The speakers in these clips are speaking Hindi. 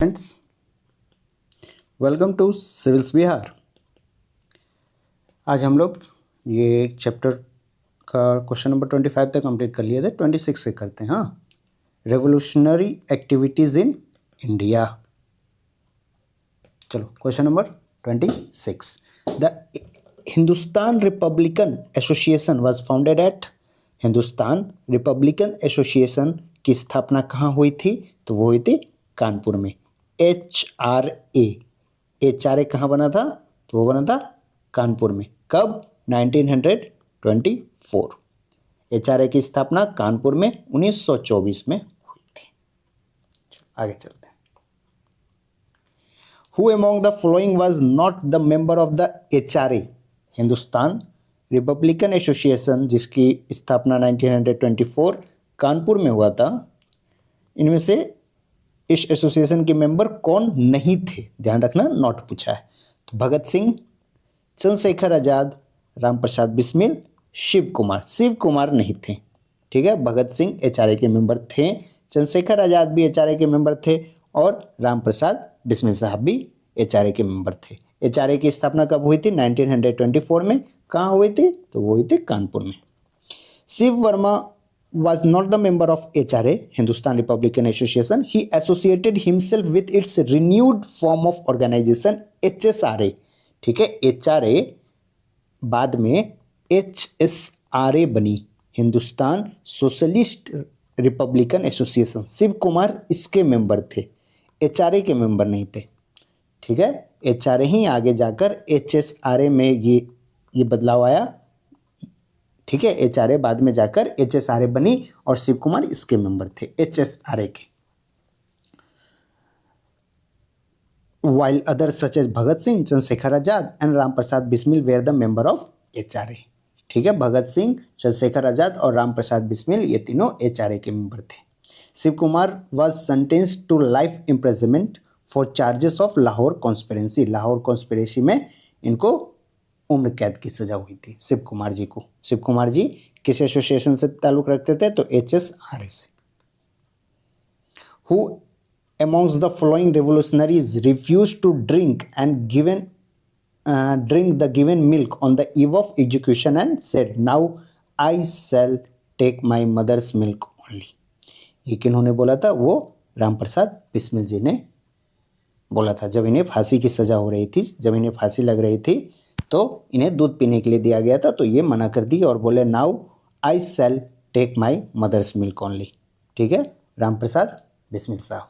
Friends, welcome to civils Bihar. आज हम लोग ये चैप्टर का क्वेश्चन नंबर 25 तक कंप्लीट कर लिए थे। 26 से करते हैं। हाँ, रेवोल्यूशनरी एक्टिविटीज़ इन इंडिया। चलो question number 26। The Hindustan Republican Association was founded at. Hindustan Republican Association की स्थापना कहाँ हुई थी? तो वो हुई थी कानपुर में। HRA कहाँ बना था? तो वो बना था कानपुर में। कब? 1924। HRA की स्थापना कानपुर में 1924 में हुई थी। आगे चलते हैं। Who among the following was not the member of the HRA? Hindustan Republican association जिसकी स्थापना 1924 कानपुर में हुआ था, इनमें से इस एसोसिएशन के मेंबर कौन नहीं थे? ध्यान रखना, नॉट पूछा है। तो भगत सिंह, चंद्रशेखर आजाद, रामप्रसाद बिस्मिल, शिव कुमार। शिव कुमार नहीं थे। ठीक है, भगत सिंह HRA के मेंबर थे, चंद्रशेखर आजाद भी HRA के मेंबर थे और रामप्रसाद बिस्मिल साहब भी HRA के मेंबर थे। HRA की स्थापना कब हुई थी? 1924 में। कहाँ हुई थी? तो वो हुई थी कानपुर में। Shiv Verma was not the member of HRA, Hindustan Republican Association. He associated himself with its renewed form of organization, HSRA. ठीक है, HRA बाद में HSRA बनी, Hindustan Socialist Republican Association. Shiv Kumar इसके मेंबर थे, HRA के मेंबर नहीं थे। ठीक है, HRA ही आगे जाकर HSRA में ये बदलाव आया। ठीक है, HRA बाद में जाकर HSRA बनी और शिव कुमार इसके मेंबर थे, HSRA के। While others such as Bhagat Singh, Chandrashekhar Azad and Ramprasad Bismil were the member of HRA। ठीक है, भगत सिंह, चंद्रशेखर आजाद और रामप्रसाद बिस्मिल ये तीनों HRA के मेंबर थे। Shiv Kumar was sentenced to life imprisonment for charges of Lahore conspiracy. Lahore conspiracy में इनको उम्र कैद की सजा हुई थी शिव कुमार जी को। शिव कुमार जी किस एसोसिएशन से ताल्लुक रखते थे? तो HSRA से। Who amongst the following revolutionaries refused to drink the given milk on the eve of execution and said, "Now I shall take my mother's milk only"? ये किन्होंने बोला था? वो रामप्रसाद बिस्मिल जी ने बोला था। जब इन्हें फांसी की सजा हो रही थी, जब इन्हें फांसी लग रही थी, तो इन्हें दूध पीने के लिए दिया गया था, तो ये मना कर दी और बोले, "now I shall take my mother's milk only". ठीक है, रामप्रसाद बिस्मिल साहब।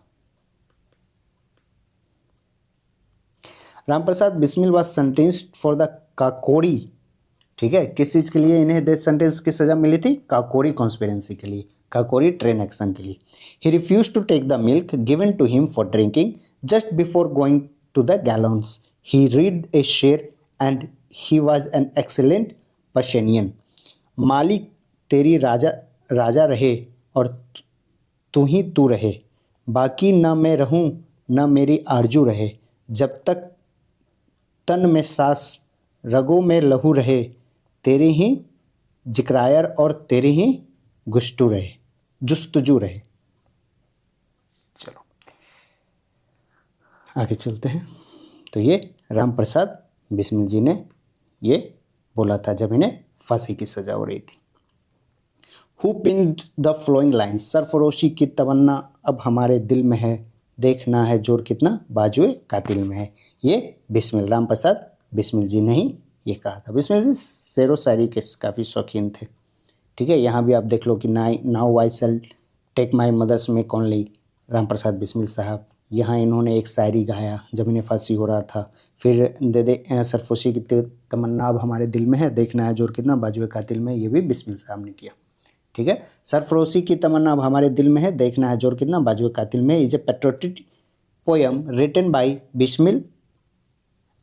Ramprasad Bismil was sentenced for the Kakori. ठीक है, किस चीज़ के लिए इन्हें डेथ सेंटेंस की सजा मिली थी? काकोरी कॉन्स्पिरेंसी के लिए, काकोरी ट्रेन एक्शन के लिए। He refuse to take the milk given to him for drinking just before going to the gallons. He read a sher and he was an excellent Persian. मालिक तेरी राजा राजा रहे और तू ही तू रहे, बाकी न मैं रहूं न मेरी आरजू रहे, जब तक तन में सांस रगों में लहू रहे, तेरे ही जिक्रायर और तेरे ही जुस्तजू रहे। चलो आगे चलते हैं। तो ये रामप्रसाद बिस्मिल जी ने ये बोला था जब इन्हें फांसी की सजा हो रही थी। Who penned the following lines. सरफरोशी की तमन्ना अब हमारे दिल में है, देखना है जोर कितना बाजुए कातिल में है। ये बिस्मिल, रामप्रसाद बिस्मिल जी ने ही ये कहा था। बिस्मिल जी शेर व शायरी के काफ़ी शौकीन थे। ठीक है, यहाँ भी आप देख लो कि now I shall take my mother's milk only, Ramprasad Bismil साहब। यहाँ इन्होंने एक शायरी गाया जब इन्हें फांसी हो रहा था। फिर दे सरफरोशी की तमन्ना अब हमारे दिल में है, देखना है जोर कितना बाजुए कातिल में, ये भी बिस्मिल साहब ने किया। ठीक है, सरफरोशी की तमन्ना अब हमारे दिल में है, देखना है जोर कितना बाजुए कातिल में is a patriotic poem written by Bismil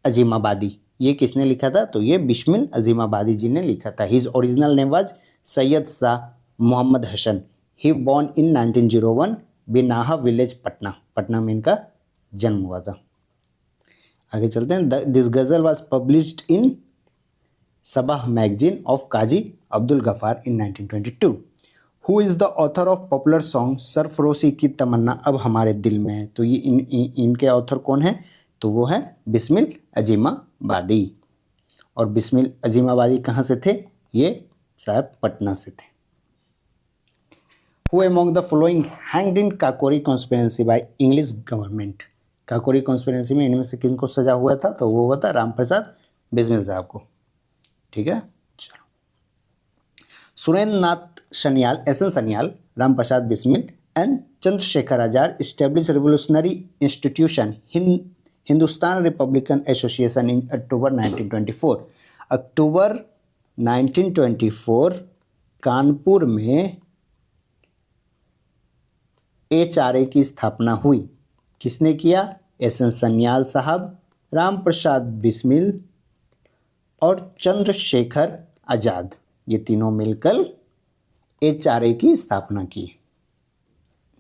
Azimabadi. ये किसने लिखा था? तो ये बिस्मिल अजीमाबादी जी ने लिखा था। His original name was Syed Shah Mohammad Hasan. He born in 1901 Binaha village Patna. Patna में इनका जन्म हुआ था। आगे चलते हैं। This ghazal was published in Sabah magazine of Qazi Abdul Ghaffar in 1922। Who is the author of popular song सरफरोशी की तमन्ना अब हमारे दिल में है, तो ये इनके ऑथर कौन है, तो वो है बिस्मिल अजीमाबादी। और बिस्मिल अजीमाबादी कहाँ से थे, ये शायद पटना से थे। Who among the following hanged in Kakori conspiracy by English government, Kakori conspiracy में इनमें से किनको सजा हुआ था, तो वो हुआ था राम प्रसाद बिस्मिल साहब को। ठीक है, चलो। Surendra Nath Sanyal, S N Sanyal, Ram Prasad Bismil and Chandrashekhar Azad establish revolutionary institution Hindustan Republican Association in October 1924। अक्टूबर 1924 कानपुर में HRA की स्थापना हुई। किसने किया, एस एन सन्याल साहब, राम प्रसाद बिस्मिल और चंद्रशेखर आजाद, ये तीनों मिलकर HRA की स्थापना की।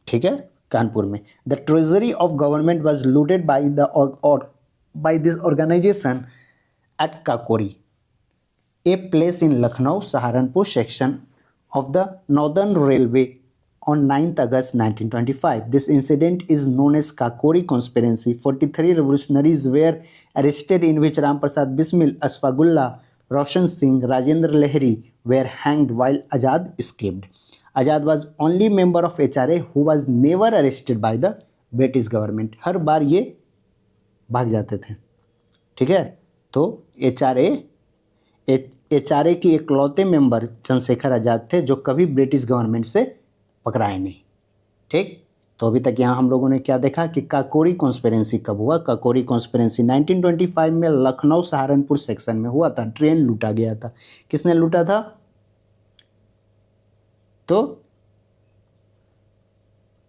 ठीक है, कानपुर में। The treasury of government was looted by this organisation at Kakori, a place in Lucknow Saharanpur section of the Northern Railway on 9th August 1925. This incident is known as Kakori Conspiracy. 43 revolutionaries were arrested, in which Ram Prasad Bismil, Asfagullah, Roshan Singh, Rajendra Lahiri were hanged while Azad escaped. Azad was only member of HRA who was never arrested by the British government. हर बार ये भाग जाते थे। ठीक है, तो HRA की इकलौते मेंबर चंद्रशेखर आजाद थे जो कभी ब्रिटिश गवर्नमेंट से पकड़ाए नहीं। ठीक, तो अभी तक यहाँ हम लोगों ने क्या देखा कि काकोरी कॉन्स्पिरेंसी कब हुआ। काकोरी कॉन्स्पिरेंसी 1925 में लखनऊ सहारनपुर सेक्शन में हुआ था। ट्रेन लूटा गया था। किसने लूटा था, तो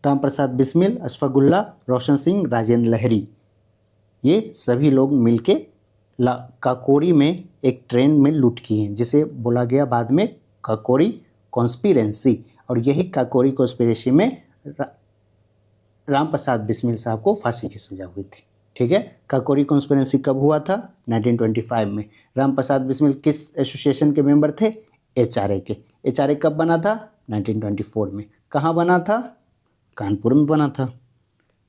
राम प्रसाद बिस्मिल, अशफाकुल्ला, रोशन सिंह, राजेंद्र लहरी, ये सभी लोग मिलके काकोरी में एक ट्रेन में लूट की हैं, जिसे बोला गया बाद में काकोरी कॉन्स्पिरेंसी। और यही काकोरी कॉन्स्पिरेंसी में राम प्रसाद बिस्मिल साहब को फांसी की सजा हुई थी। ठीक है, काकोरी कॉन्स्पिरेंसी कब हुआ था, 1925 में। राम प्रसाद बिस्मिल किस एसोसिएशन के मेंबर थे, HRA के। HRA कब बना था, 1924 में। कहाँ बना था, कानपुर में बना था।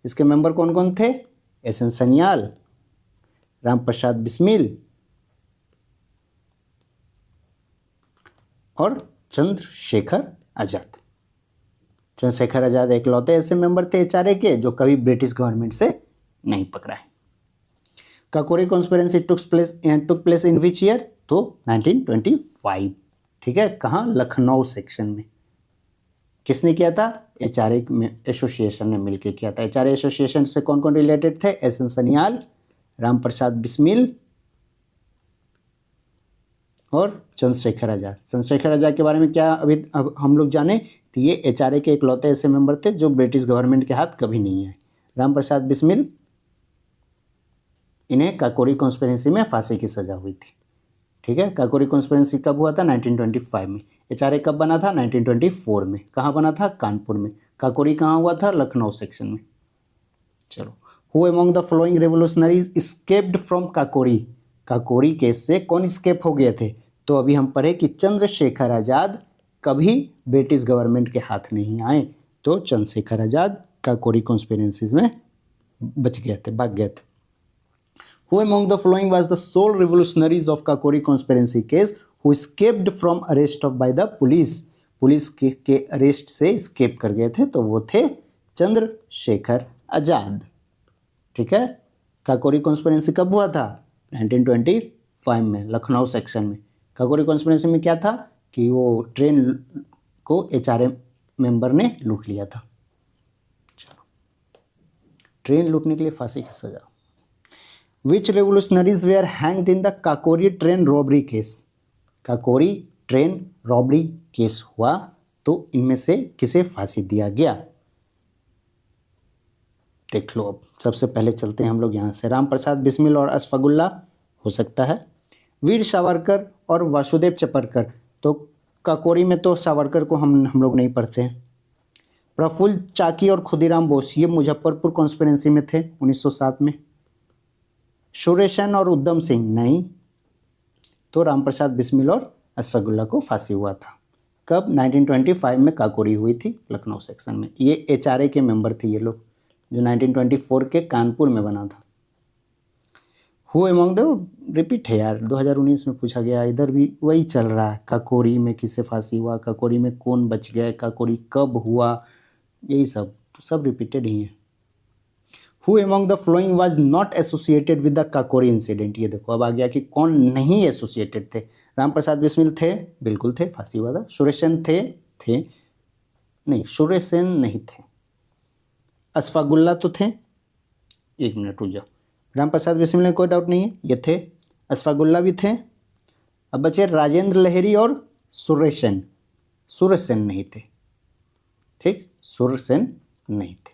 इसके मेंबर कौन कौन थे, एस एन सन्याल, राम प्रसाद बिस्मिल और चंद्रशेखर आजाद। चंद्रशेखर आजाद इकलौते ऐसे मेंबर थे HRA के जो कभी ब्रिटिश गवर्नमेंट से नहीं पकड़ाए। Kakori conspiracy took place in which year, तो 1925। ठीक है, कहाँ, लखनऊ सेक्शन में। किसने किया था, HRA एसोसिएशन ने मिलकर किया था। HRA एसोसिएशन से कौन कौन रिलेटेड थे, एस एन सन्याल, राम प्रसाद बिस्मिल और चंद्रशेखर आजाद। चंद्रशेखर आजाद के बारे में क्या अभी अब हम लोग जाने, तो ये HRA के इकलौते ऐसे मेंबर थे जो ब्रिटिश गवर्नमेंट के हाथ कभी नहीं आए। राम प्रसाद बिस्मिल, इन्हें काकोरी कॉन्स्पिरेंसी में फांसी की सजा हुई थी। ठीक है, काकोरी कॉन्स्पिरेंसी कब हुआ था, 1925 में। HRA कब बना था, 1924 में। कहाँ बना था, कानपुर में। काकोरी कहाँ हुआ था, लखनऊ सेक्शन में। चलो, who among the following revolutionaries escaped from Kakori, Kakori case से कौन स्केप हो गए थे, तो अभी हम पढ़े कि चंद्रशेखर आजाद कभी ब्रिटिश गवर्नमेंट के हाथ नहीं आए, तो चंद्रशेखर आजाद काकोरी कॉन्स्पिरेंसीज में बच गए थे, भाग गए थे। Who among the following was the sole revolutionaries of Kakori conspiracy case who escaped from arrest of by the police, police के अरेस्ट से स्केप कर गए थे, तो वो थे चंद्रशेखर आजाद। ठीक है, काकोरी कॉन्स्पिरेंसी कब हुआ था, 1925 में, लखनऊ सेक्शन में। काकोरी कॉन्स्पिरेंसी में क्या था कि वो ट्रेन को HRA मेंबर ने लूट लिया था। चलो, ट्रेन लूटने के लिए फांसी की सजा। Which revolutionaries were hanged in the Kakori train robbery case, Kakori train robbery case हुआ तो इनमें से किसे फांसी दिया गया, देख लो। अब सबसे पहले चलते हैं हम लोग यहाँ से, राम प्रसाद बिस्मिल और अशफाकुल्ला हो सकता है, वीर सावरकर और वासुदेव चपरकर, तो काकोरी में तो सावरकर को हम लोग नहीं पढ़ते हैं। प्रफुल्ल चाकी और खुदीराम बोस, ये मुजफ्फरपुर कॉन्स्पिरेंसी में थे 1907 में। सुरेशन और उद्यम सिंह नहीं, तो राम प्रसाद बिस्मिल और अशफाकुल्ला को फांसी हुआ था। कब? 1925 में काकोरी हुई थी लखनऊ सेक्शन में। ये एचआरए के मेंबर थे ये लोग, जो 1924 के कानपुर में बना था। हु अमंग द, रिपीट है यार, 2019 में पूछा गया, इधर भी वही चल रहा है। काकोरी में किससे फांसी हुआ, काकोरी में कौन बच गए, काकोरी कब हुआ, यही सब रिपीटेड ही है। Who among the following was not associated with the Kakori incident. ये देखो अब आ गया कि कौन नहीं एसोसिएटेड थे। राम प्रसाद बिस्मिल थे, बिल्कुल थे, फांसी हुआ था। सुरेश सेन थे नहीं, सुरेश सेन नहीं थे। अशफाकुल्ला तो थे, एक मिनट रुक जाओ, राम प्रसाद बिस्मिल में कोई डाउट नहीं है, ये थे। अशफाकुल्ला भी थे। अब बचे राजेंद्र लहरी और सुरेश सेन। सुरेश सेन नहीं थे, ठीक, सुरेश सेन नहीं थे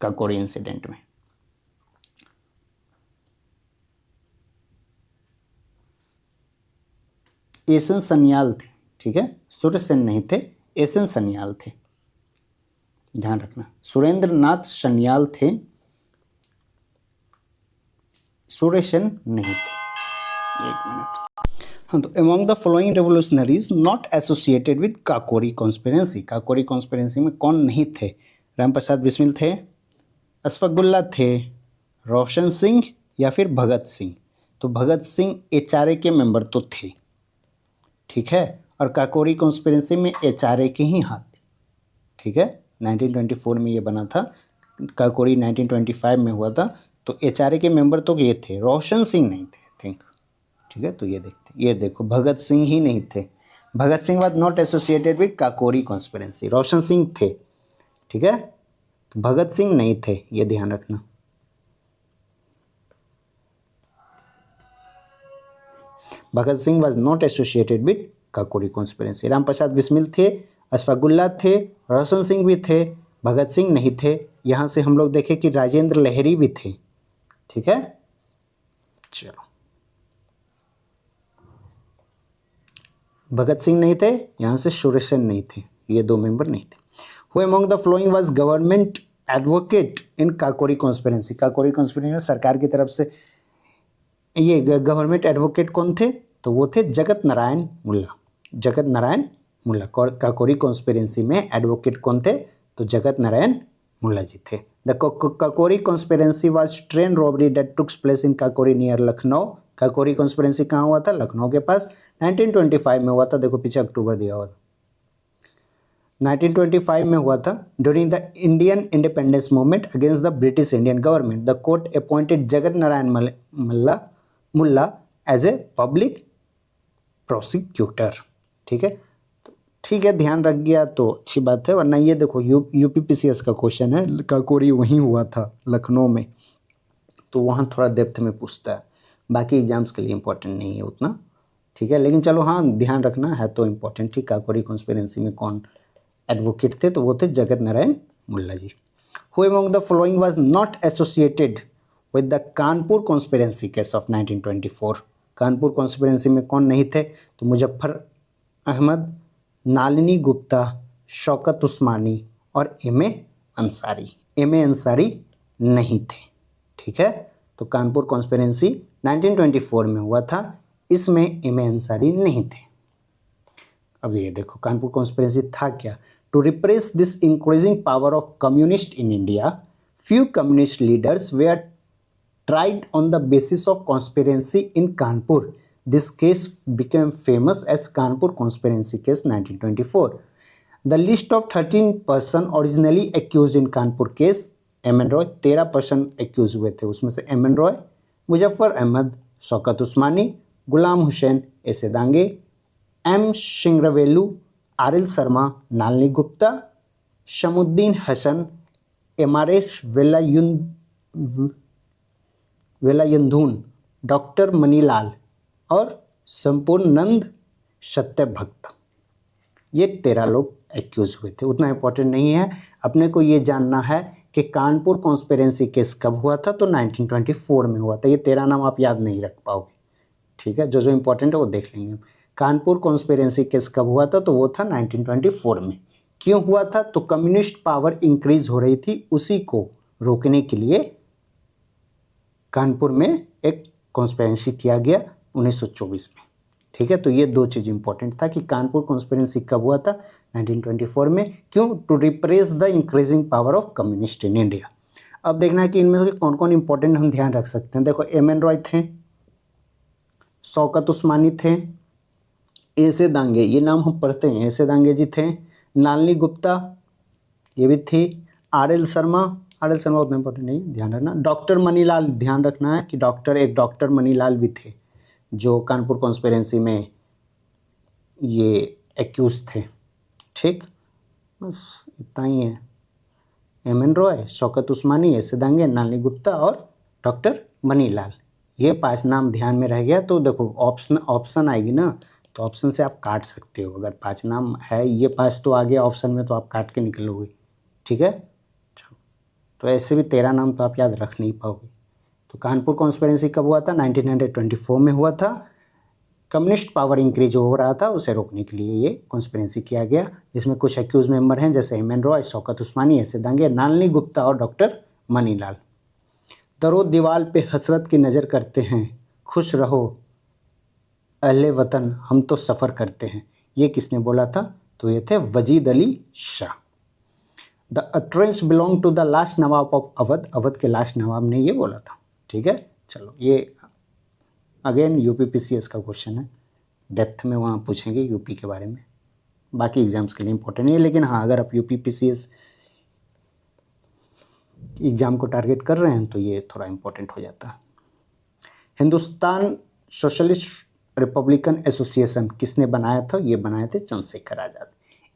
काकोरी इंसिडेंट में। एसन सन्याल थे, ठीक है, सुरेश सेन नहीं थे, एसन सन्याल थे, ध्यान रखना। सुरेंद्र नाथ सन्याल थे, सुरेश सेन नहीं थे। एक मिनट, हाँ, तो among the following revolutionaries not associated with Kakori conspiracy. Kakori conspiracy में कौन नहीं थे? राम प्रसाद बिस्मिल थे, अशफाकुल्ला थे, रोशन सिंह या फिर भगत सिंह। तो भगत सिंह एचआरए के मेंबर तो थे, ठीक है, और काकोरी कॉन्स्पिरेंसी में एचआरए के ही हाथ थे, ठीक है। 1924 में ये बना था, काकोरी 1925 में हुआ था। तो एचआरए के मेंबर तो ये थे, रोशन सिंह नहीं थे, थिंक, ठीक है। तो ये देखते, ये देखो, भगत सिंह ही नहीं थे। Bhagat Singh was not associated with Kakori conspiracy. Roshan Singh थे, ठीक है, तो भगत सिंह नहीं थे, ये ध्यान रखना। Bhagat Singh was not associated with Kakori conspiracy. Ram Prasad Bismil थे, अशफाकुल्ला थे, रोशन सिंह भी थे, भगत सिंह नहीं थे। यहाँ से हम लोग देखें कि राजेंद्र लहरी भी थे, ठीक है। चलो, भगत सिंह नहीं थे, यहाँ से सुरेश सेन नहीं थे, ये दो मेंबर नहीं थे। Who among the following was government advocate in Kakori conspiracy. Kakori conspiracy में सरकार की तरफ से ये गवर्नमेंट एडवोकेट कौन थे? तो वो थे जगत नारायण मुल्ला। जगत नारायण मुल्ला काकोरी कॉन्स्पिरेंसी में एडवोकेट कौन थे? तो जगत नारायण मुल्ला जी थे। The Kakori conspiracy was train robbery that takes place in Kakori near Lucknow. Kakori conspiracy कहाँ हुआ था? लखनऊ के पास, 1925 में हुआ था। देखो पीछे अक्टूबर दिया हुआ था, 1925 में हुआ था। During the Indian independence movement against the British Indian government the court appointed जगत नारायण मुल्ला एज ए पब्लिक प्रोसिक्यूटर, ठीक है। तो ठीक है, ध्यान रख गया तो अच्छी बात है, वरना ये देखो यूपीपीसीएस का क्वेश्चन है, काकोरी वहीं हुआ था लखनऊ में, तो वहाँ थोड़ा डेप्थ में पूछता है, बाकी एग्जाम्स के लिए इंपॉर्टेंट नहीं है उतना, ठीक है। लेकिन चलो हाँ, ध्यान रखना है तो इम्पोर्टेंट। ठीक, काकोरी कॉन्स्पिरेंसी में कौन एडवोकेट थे? तो वो थे Jagat Narayan Mulla ji. Who among the following was not associated with the Kanpur conspiracy case of 1924। Kanpur conspiracy में कौन नहीं थे? तो मुजफ्फर अहमद, नालिनी गुप्ता, शौकत उस्मानी और एम.ए. अंसारी। एम.ए. अंसारी नहीं थे, ठीक है। तो कानपुर कॉन्स्पिरेंसी 1924 में हुआ था, इसमें एम.ए. अंसारी नहीं थे। अब ये देखो कानपुर कॉन्स्पिरेंसी था क्या? To repress this increasing power of communist in India, few communist leaders were tried on the basis of conspiracy in Kanpur. This case became famous as Kanpur Conspiracy Case 1924. The list of 13 person originally accused in Kanpur case, M N Roy 13 person accuse हुए थे, उसमें से M N Roy, Muzaffar Ahmad, Shaukat Usmani, Ghulam Hussain, S A Dange, M Singaravelu, R L Sharma, Nalini Gupta, Shamsuddin Hasan, M R S Velayudhan, doctor Manilal और संपूर्णानंद सत्यभक्त। ये 13 लोग एक्यूज हुए थे। उतना इंपॉर्टेंट नहीं है, अपने को ये जानना है कि कानपुर कॉन्स्पिरेंसी केस कब हुआ था? तो 1924 में हुआ था। ये 13 नाम आप याद नहीं रख पाओगे, ठीक है। जो जो इंपॉर्टेंट है वो देख लेंगे। कानपुर कॉन्स्पिरेंसी केस कब हुआ था? तो वो था 1924 में। क्यों हुआ था? तो कम्युनिस्ट पावर इंक्रीज हो रही थी, उसी को रोकने के लिए कानपुर में एक कॉन्स्पिरेंसी किया गया 1924 में, ठीक है, तो ये दो चीज़ इंपॉर्टेंट था कि कानपुर कॉन्स्पिरेंसी कब हुआ था, 1924 में। क्यों? To repress the increasing power of communist in India. अब देखना है कि इनमें से कौन कौन इंपॉर्टेंट हम ध्यान रख सकते हैं। देखो, एम एन रॉय थे, शौकत उस्मानी थे, ऐसे दांगे, ये नाम हम पढ़ते हैं, ऐसे दांगे जी थे, नालनी गुप्ता ये भी थी, आर एल शर्मा उतना इंपॉर्टेंट नहीं, ध्यान रखना। डॉक्टर मनीलाल, ध्यान रखना है कि डॉक्टर मनीलाल भी थे जो कानपुर कॉन्स्पिरेंसी में ये एक्यूज थे। ठीक, बस इतना ही है। एम एन रॉय, शौकत उस्मानी, ऐसे दांगे, नालनी गुप्ता और डॉक्टर मनीलाल, ये 5 नाम ध्यान में रह गया। तो देखो ऑप्शन आएगी ना, तो ऑप्शन से आप काट सकते हो। अगर 5 नाम है, ये 5 तो आ गया ऑप्शन में, तो आप काट के निकलोगे। ठीक है, तो ऐसे भी 13 नाम तो आप याद रख नहीं पाओगे। तो कानपुर कॉन्स्पिरेंसी कब हुआ था? 1924 में हुआ था। कम्युनिस्ट पावर इंक्रीज हो रहा था, उसे रोकने के लिए ये कॉन्स्पिरेंसी किया गया, जिसमें कुछ एक्यूज मेंबर हैं जैसे एम एन रॉय, शौकत उस्मानी, ऐसे दांगे, नालनी गुप्ता और डॉक्टर मनीलाल। दरो दीवाल पे हसरत की नज़र करते हैं, खुश रहो अहले वतन, हम तो सफ़र करते हैं, ये किसने बोला था? तो ये थे Wajid Ali Shah. The entrance belong to the last nawab of Awadh, Awadh के लास्ट नवाब ने ये बोला था। ठीक है, चलो, ये अगेन यूपीपीसीएस का क्वेश्चन है, डेप्थ में वहाँ पूछेंगे यूपी के बारे में, बाकी एग्जाम्स के लिए इंपॉर्टेंट नहीं है, लेकिन हाँ, अगर आप यूपीपीसीएस एग्ज़ाम को टारगेट कर रहे हैं तो ये थोड़ा इंपॉर्टेंट हो जाता है। हिंदुस्तान सोशलिस्ट रिपब्लिकन एसोसिएशन किसने बनाया था? ये बनाए थे चंद्रशेखर आज़ाद।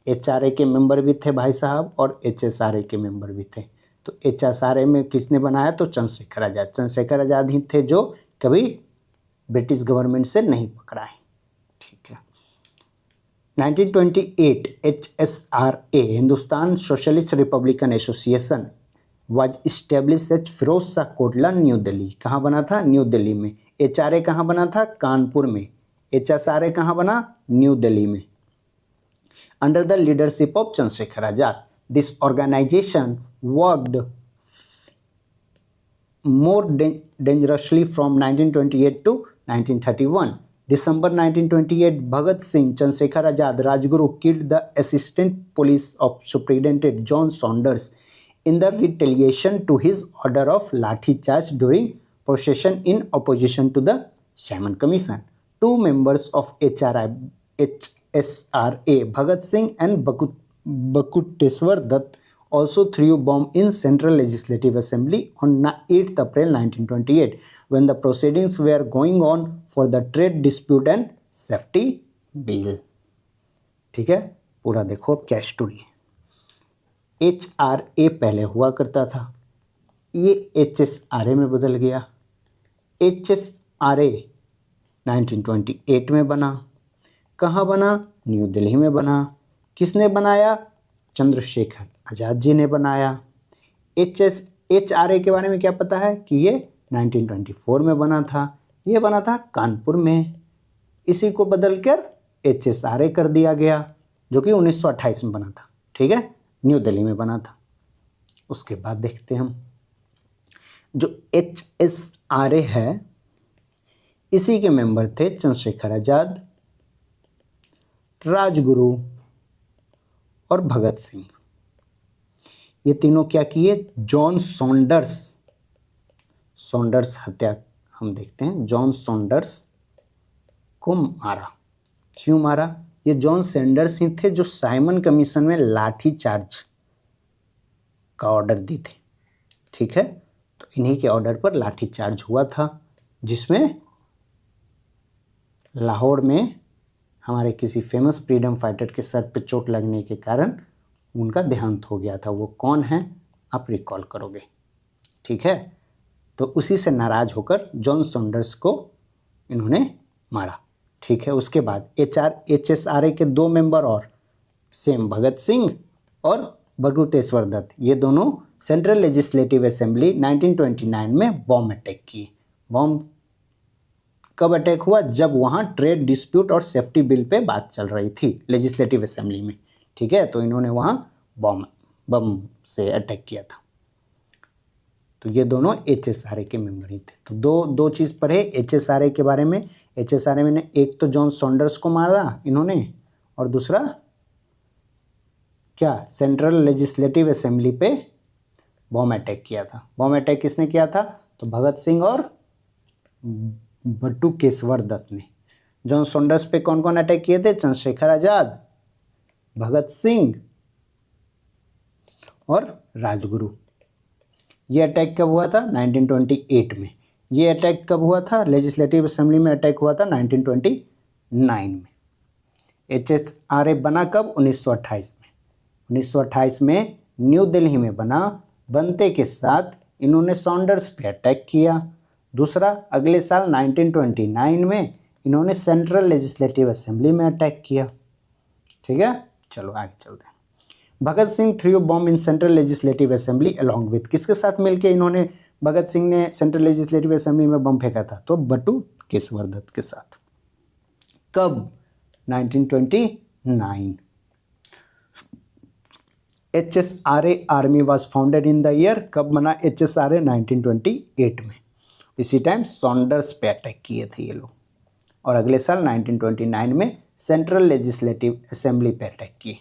एचआरए के मेंबर भी थे भाई साहब और एचएसआरए के मेंबर भी थे। तो एचएसआरए में किसने बनाया? तो चंद्रशेखर आज़ाद। चंद्रशेखर आज़ाद ही थे जो कभी ब्रिटिश गवर्नमेंट से नहीं पकड़ाए। ठीक है, 1928 HSRA Hindustan Socialist Republican Association was establish at Firoz Shah Kotla, New Delhi. कहाँ बना था? न्यू दिल्ली में। एचआरए कहाँ बना था? कानपुर में। एचएसआरए कहाँ बना? न्यू दिल्ली में। Under the leadership of Chandrashekhar Azad, this organisation worked more dangerously from 1928 to 1931. December 1928, Bhagat Singh, Chandrasekhar Azad, Rajguru killed the assistant police of Superintendent John Saunders in the retaliation to his order of lathi charge during procession in opposition to the Simon Commission. 2 members of HSRA, Bhagat Singh and Bakuteswar Dutt, also threw bomb in Central Legislative Assembly on 8th April 1928 when the proceedings were going on for the Trade Dispute and Safety Bill. ठीक है, पूरा देखो अब क्या स्टोरी है। HRA पहले हुआ करता था, ये HSRA में बदल गया। HSRA 1928 में बना। कहाँ बना? न्यू दिल्ली में बना। किसने बनाया? चंद्रशेखर आज़ाद जी ने बनाया। HRA के बारे में क्या पता है कि ये 1924 में बना था। ये बना था कानपुर में, इसी को बदलकर HSRA कर दिया गया, जो कि 1928 में बना था। ठीक है, न्यू दिल्ली में बना था। उसके बाद देखते हैं हम, जो HSRA है इसी के मेंबर थे चंद्रशेखर आज़ाद, राजगुरु और भगत सिंह। ये तीनों क्या किए? जॉन सॉन्डर्स हत्या हम देखते हैं। जॉन सॉन्डर्स को मारा। क्यों मारा? ये जॉन सैंडर्स ही थे जो साइमन कमीशन में लाठी चार्ज का ऑर्डर दी थे। ठीक है, तो इन्हीं के ऑर्डर पर लाठी चार्ज हुआ था, जिसमें लाहौर में हमारे किसी फेमस फ्रीडम फाइटर के सर पे चोट लगने के कारण उनका देहांत हो गया था। वो कौन है आप रिकॉल करोगे। ठीक है, तो उसी से नाराज होकर जॉन सॉन्डर्स को इन्होंने मारा। ठीक है, उसके बाद HSRA के 2 मेंबर और सेम भगत सिंह और बटुकेश्वर दत्त, ये दोनों सेंट्रल लेजिस्लेटिव असेंबली 1929 में बॉम्ब अटैक किए। बॉम्ब कब अटैक हुआ? जब वहाँ ट्रेड डिस्प्यूट और सेफ्टी बिल पे बात चल रही थी लेजिस्लेटिव असेंबली में। ठीक है, तो इन्होंने वहाँ बम से अटैक किया था। तो ये दोनों HSRA के मेंबर ही थे। तो दो चीज़ पढ़े HSRA के बारे में। HSRA में ने एक तो जॉन सॉन्डर्स को मारा इन्होंने, और दूसरा क्या, सेंट्रल लेजिस्लेटिव असेंबली पे बॉम्ब अटैक किया था। बॉम्ब अटैक किसने किया था, तो भगत सिंह और बटू केशवर दत्त ने। जॉन सॉन्डर्स पे कौन कौन अटैक किए थे, चंद्रशेखर आजाद, भगत सिंह और राजगुरु। ये अटैक कब हुआ था, 1928 में। ये अटैक कब हुआ था, लेजिस्लेटिव असेंबली में अटैक हुआ था 1929 में। HSRA बना कब, 1928 में। 1928 में न्यू दिल्ली में बना। बनते के साथ इन्होंने सॉन्डर्स पे अटैक किया। दूसरा, अगले साल 1929 में इन्होंने सेंट्रल लेजिस्लेटिव असेंबली में अटैक किया। ठीक है, चलो आगे चलते हैं। Bhagat Singh threw bomb in Central legislative Assembly along with, किसके साथ मिलके इन्होंने, भगत सिंह ने सेंट्रल लेजिस्लेटिव असेंबली में बम फेंका था, तो बटू केशवर दत्त के साथ। कब, 1929। HSRA army was founded in the year, कब बना HSRA, 1928 में। इसी टाइम सॉन्डर्स पे अटैक किए थे ये लोग, और अगले साल 1929 में सेंट्रल लेजिस्लेटिव असेंबली पे अटैक किए।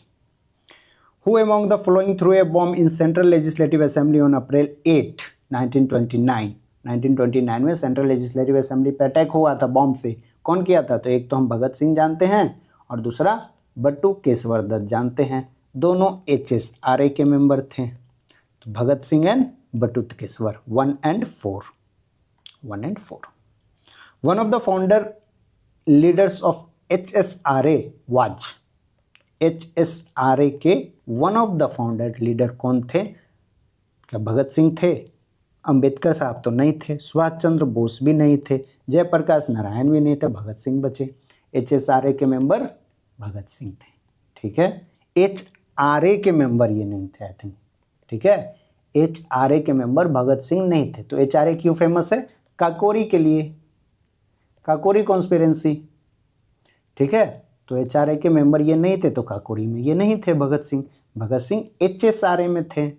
Who among the following threw a bomb in Central Legislative Assembly on April 8, 1929? 1929 में सेंट्रल लेजिस्लेटिव असेंबली पे अटैक हुआ था बॉम्ब से। कौन किया था, तो एक तो हम भगत सिंह जानते हैं और दूसरा बटू केशवर दत्त जानते हैं। दोनों HSRA के मेंबर थे, तो भगत Singh and Batu Keshwar, 1 and 4। One of the founder leaders of HSRA was, HSRA के one of the founder leader कौन थे, क्या भगत सिंह थे, अंबेडकर साहब तो नहीं थे, सुभाष चंद्र बोस भी नहीं थे, जयप्रकाश नारायण भी नहीं थे, भगत सिंह बचे। HSRA के मेंबर भगत सिंह थे। ठीक है, HRA के मेंबर ये नहीं थे आई थिंक। ठीक है, HRA के मेंबर भगत सिंह नहीं थे। तो HRA क्यों फेमस है, काकोरी के लिए, काकोरी कॉन्स्पिरेंसी। ठीक है, तो HRA के मेंबर ये नहीं थे, तो काकोरी में ये नहीं थे भगत सिंह। भगत सिंह HSRA में थे।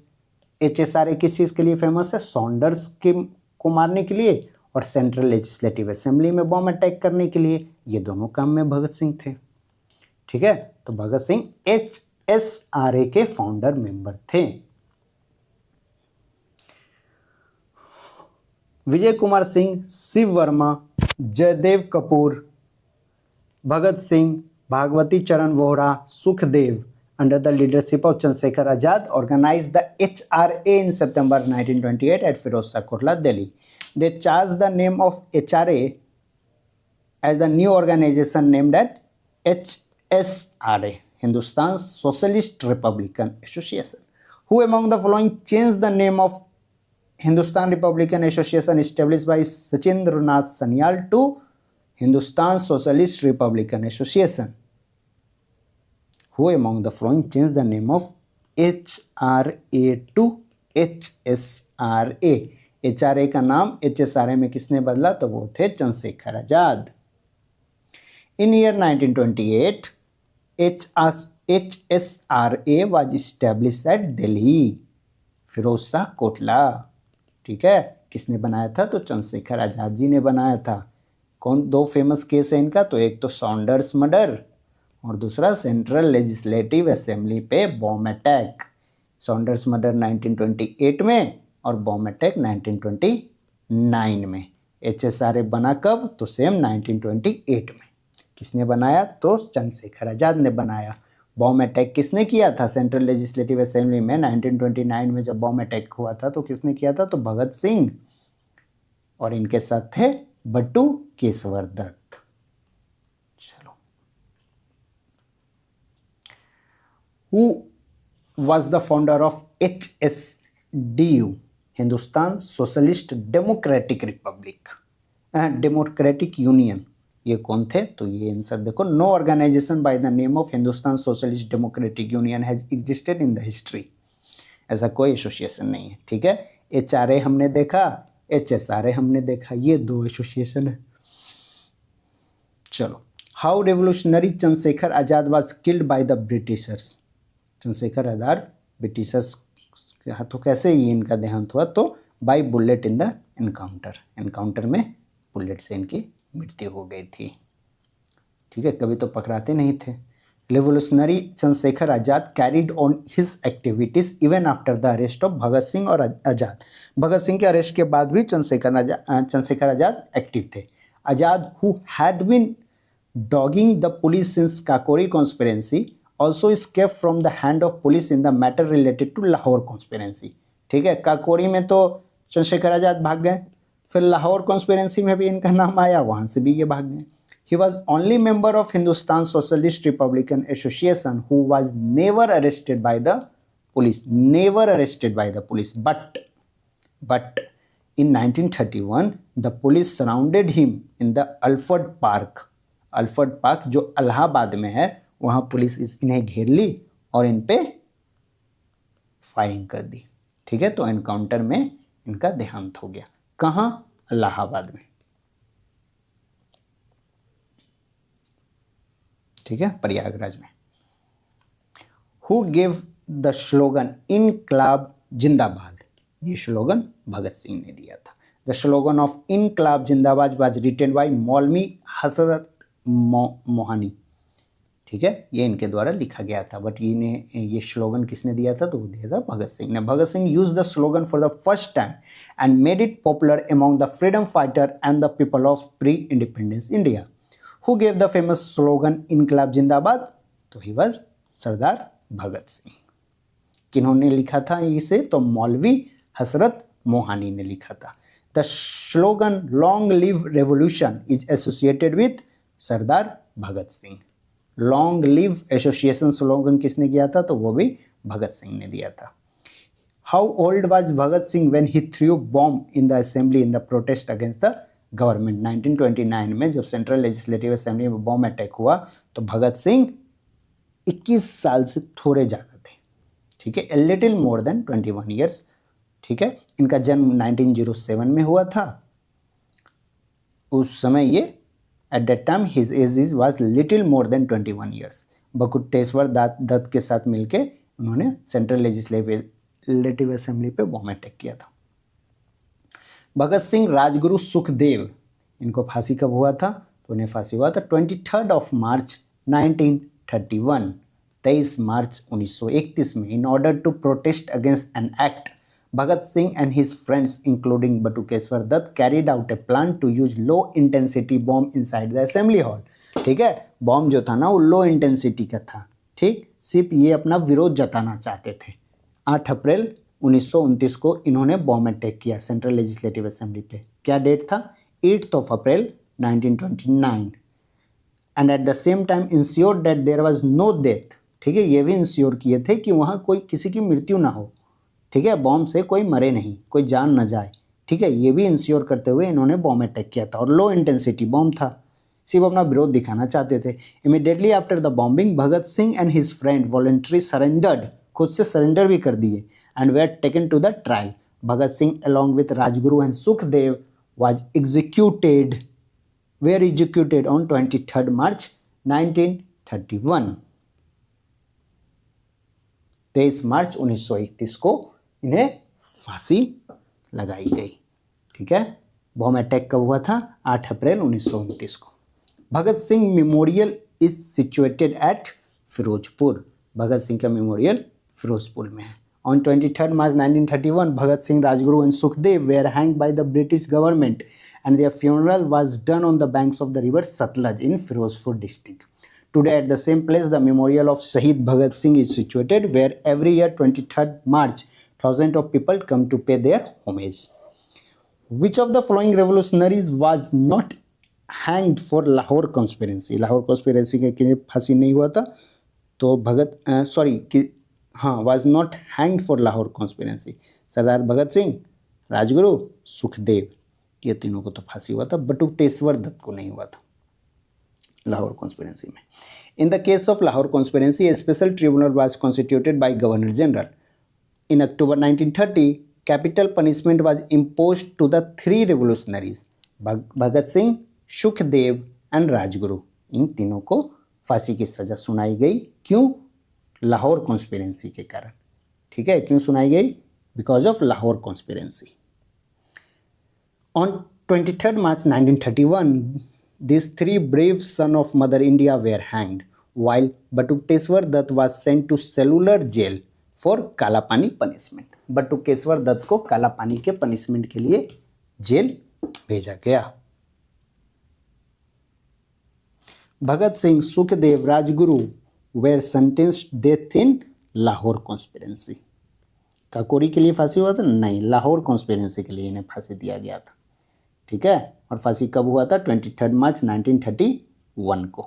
HSRA किस चीज़ के लिए फेमस है, सॉन्डर्स के को मारने के लिए और सेंट्रल लेजिस्लेटिव असेंबली में बॉम्ब अटैक करने के लिए। ये दोनों काम में भगत सिंह थे। ठीक है, तो भगत सिंह HSRA के फाउंडर मेंबर थे। विजय कुमार सिंह, शिव वर्मा, जयदेव कपूर, भगत सिंह, भागवती चरण Vohra, Sukhdev under the leadership of Chandrasekhar Azad organized the HRA in September 1928 at Firoz Shah Kotla, Delhi. They charged the name of HRA as the new organization named at HSRA, Hindustan Socialist Republican Association. Who among the following changed the name of Hindustan Republican Association established by Sachindranath Sanyal to Hindustan Socialist Republican Association? Who among the following changed the name of HRA to HSRA? HRA का नाम HSRA में किसने बदला, तो वो थे Chandrashekhar Azad. In year 1928, HSRA was established at Delhi, Firoz Shah Kotla. ठीक है, किसने बनाया था, तो चंद्रशेखर आजाद जी ने बनाया था। कौन, दो फेमस केस है इनका, तो एक तो सॉन्डर्स मर्डर और दूसरा सेंट्रल लेजिस्लेटिव असेंबली पे बॉम्ब अटैक। सॉन्डर्स मर्डर 1928 में और बॉम्ब अटैक 1929 में। HSRA बना कब, तो सेम 1928 में। किसने बनाया, तो चंद्रशेखर आजाद ने बनाया। बॉम्ब अटैक किसने किया था सेंट्रल लेजिस्लेटिव असेंबली में 1929 में जब बॉम्ब अटैक हुआ था, तो किसने किया था, तो भगत सिंह, और इनके साथ थे बटू केशवर दत्त। चलो, Who was the founder of HSDU, Hindustan Socialist Democratic Republic, Democratic Union? ये कौन थे, तो ये आंसर देखो, no organisation by the name of Hindustan Socialist Democratic Union has existed in the history. ऐसा कोई एसोसिएशन नहीं है। ठीक है, HRA हमने देखा, HSRA हमने देखा, ये दो एसोसिएशन है। चलो, how revolutionary Chandrashekhar Azad was killed by the Britishers? Chandrashekhar Azad Britishers के हाथों कैसे ये इनका देहांत हुआ, तो by bullet in the encounter, encounter में बुलेट से इनकी मृत्यु हो गई थी। ठीक है, कभी तो पकड़ाते नहीं थे। Revolutionary Chandrashekhar Azad carried on his activities even after the arrest of Bhagat Singh और आज़ाद। भगत सिंह के अरेस्ट के बाद भी चंद्रशेखर आज़ाद एक्टिव थे। Azad who had been dodging the police since Kakori conspiracy also escaped from the hand of police in the matter related to Lahore conspiracy. ठीक है, काकोरी में तो चंद्रशेखर आज़ाद भाग गए, फिर लाहौर कॉन्स्पिरेंसी में भी इनका नाम आया, वहाँ से भी ये भाग गए। He was only member of Hindustan Socialist Republican Association who was never arrested by the police. Never arrested by the police. But in 1931, the police surrounded him in the Alfred Park. Alfred Park जो इलाहाबाद में है, वहाँ पुलिस इन्हें घेर ली और इन पे फायरिंग कर दी। ठीक है, तो एनकाउंटर में इनका देहांत हो गया। कहाँ? इलाहाबाद में। ठीक है, प्रयागराज में। हु गेव द स्लोगन इनकलाब जिंदाबाद? ये स्लोगन भगत सिंह ने दिया था। द स्लोगन ऑफ इनकलाब जिंदाबाद वाज रिटन बाय मौलवी हसरत मोहानी। ठीक है, ये इनके द्वारा लिखा गया था, बट ये स्लोगन किसने दिया था? तो वो दिया था भगत सिंह ने। Bhagat Singh use the slogan for the first time and made it popular among the freedom fighter and the people of pre independence India. Who gave the famous slogan इनकलाब जिंदाबाद? तो ही वॉज सरदार भगत सिंह। किन्होंने लिखा था इसे? तो मौलवी हसरत मोहानी ने लिखा था। The slogan long live revolution is associated with Sardar Bhagat Singh. Long live association slogan किसने किया था? तो वो भी भगत सिंह ने दिया था। How old was Bhagat Singh when he through bomb in the assembly in the protest against the government? 1929 में जब सेंट्रल लेजिस्लेटिव असेंबली में बॉम्ब अटैक हुआ तो भगत सिंह 21 साल से थोड़े ज़्यादा थे। ठीक है, a little more than 21 years. ठीक है, इनका जन्म 1907 में हुआ था। उस समय ये at that time his age was little more than 21 years. Batukeshwar Dutt के साथ मिलके उन्होंने सेंट्रल लेजिस्लेटिव असेंबली पे बॉम्ब अटैक किया था। भगत सिंह, राजगुरु, सुखदेव, इनको फांसी कब हुआ था? तो उन्हें फांसी हुआ था 23 मार्च 1931, 23 मार्च 1931 में। In order to protest against an act, Bhagat Singh and his friends including Batukeshwar Dutt carried out a plan to use low intensity bomb inside the assembly hall. ठीक है, बॉम्ब जो था ना वो लो इंटेंसिटी का था। ठीक, सिर्फ ये अपना विरोध जताना चाहते थे। 8 अप्रैल 1929 को इन्होंने बॉम्ब अटैक किया सेंट्रल लेजिस्लेटिव असेंबली पे। क्या डेट था? 8 अप्रैल 1929। And at the same time ensure that there was no death. ठीक है, ये भी इंश्योर किए थे कि वहाँ कोई किसी की मृत्यु ना हो। ठीक है, बॉम्ब से कोई मरे नहीं, कोई जान न जाए। ठीक है, ये भी इंश्योर करते हुए इन्होंने बॉम्ब अटैक किया था और लो इंटेंसिटी बॉम्ब था, सिर्फ अपना विरोध दिखाना चाहते थे। Immediately after the bombing Bhagat Singh and his friend voluntary surrendered, खुद से सरेंडर भी कर दिए, and were taken to the trial. Bhagat Singh along with Rajguru and Sukhdev was executed on 23rd March 1931. 23 March 1931 को इन्हें फांसी लगाई गई। ठीक है, बॉम्ब अटैक कब हुआ था? 8 अप्रैल 1929 को। Bhagat Singh memorial is situated at Firozpur. Bhagat Singh का मेमोरियल फिरोजपुर में है। On 23rd March 1931, Bhagat Singh, Rajguru and Sukhdev were hanged by the British government and their funeral was done on the banks of the river Satluj in Firozpur district. Today at the same place, the memorial of Shahid Bhagat Singh is situated where every year 23rd March, thousands of people come to pay their homage. Which of the following revolutionaries was not hanged for Lahore conspiracy? Lahore conspiracy के फांसी नहीं हुआ था, तो was not hanged for Lahore conspiracy. Sardar Bhagat Singh, Rajguru, Sukhdev, ये तीनों को तो फांसी हुआ था, बटुकेश्वर दत्त को नहीं हुआ था लाहौर कॉन्स्पिरेंसी में। In the case of Lahore conspiracy a special tribunal was constituted by governor general. In October 1930 capital punishment was imposed to the 3 revolutionaries, Bhagat Singh, Sukhdev and Rajguru. इन तीनों को फांसी की सजा सुनाई गई। क्यों? लाहौर कॉन्स्पिरेंसी के कारण। ठीक है, क्यों सुनाई गई? Because of Lahore conspiracy. On 23rd March 1931 these three brave sons of Mother India were hanged, while Batukeshwar Dutt was sent to cellular jail for काला पानी punishment. बटुकेश्वर दत्त को काला पानी के पनिशमेंट के लिए जेल भेजा गया. Bhagat Singh, Sukhdev, Rajguru were sentenced death in Lahore conspiracy. Kakori के लिए फांसी हुआ था? नहीं, लाहौर कॉन्स्पिरेंसी के लिए इन्हें फांसी दिया गया था. ठीक है, और फांसी कब हुआ था? 23 मार्च 1931 को.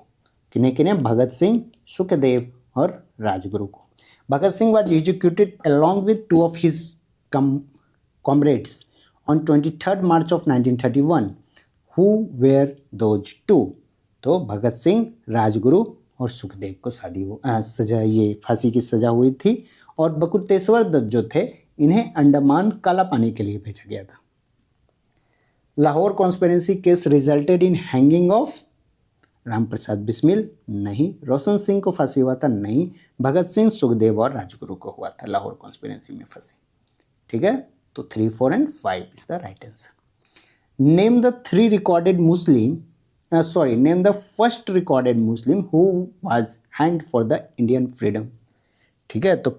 किन्हें किन्हें? भगत सिंह, सुखदेव और राजगुरु को. Bhagat Singh was executed along with two of his comrades on 23 March of 1931. Who were those two? तो भगत सिंह, राजगुरु और सुखदेव को सजा ये फांसी की सजा हुई थी. और बटुकेश्वर दत्त जो थे इन्हें अंडमान काला पानी के लिए भेजा गया था. Lahore conspiracy case resulted in hanging of Ram Prasad Bismil? नहीं. रोशन सिंह को फांसी हुआ था? नहीं. भगत सिंह, सुखदेव और राजगुरु को हुआ था लाहौर कॉन्स्पिरेंसी में फांसी. ठीक है, तो 3, 4 and 5 is the right answer. Name the three recorded Muslim name the first recorded Muslim who was hanged for the Indian freedom. ठीक है, तो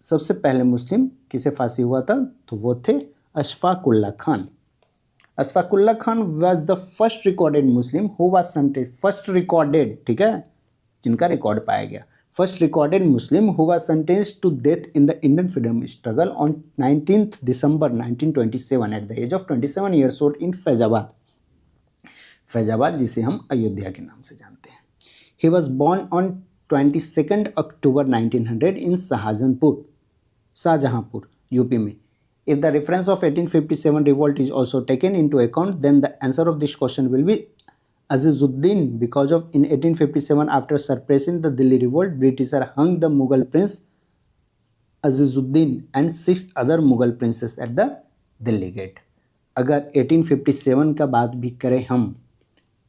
सबसे पहले मुस्लिम किसे फांसी हुआ था? तो वो थे Ashfaq Ullah Khan. Ashfaq Ullah Khan was the first recorded Muslim who was sentenced. First recorded, ठीक है, जिनका रिकॉर्ड पाया गया. First recorded Muslim who was sentenced to death in the Indian freedom struggle on 19 December 1927 at the age of 27 years old in Faizabad. Faizabad जिसे हम अयोध्या के नाम से जानते हैं. He was born on 22 October 1900 in Shahjahanpur, UP में. If the reference of 1857 revolt is also taken into account, then the answer of this question will be Azizuddin, because of in 1857 after suppressing the Delhi revolt, Britishers hung the Mughal prince Azizuddin and 6 other Mughal princes at the Delhi gate. अगर 1857 का बात भी करें हम,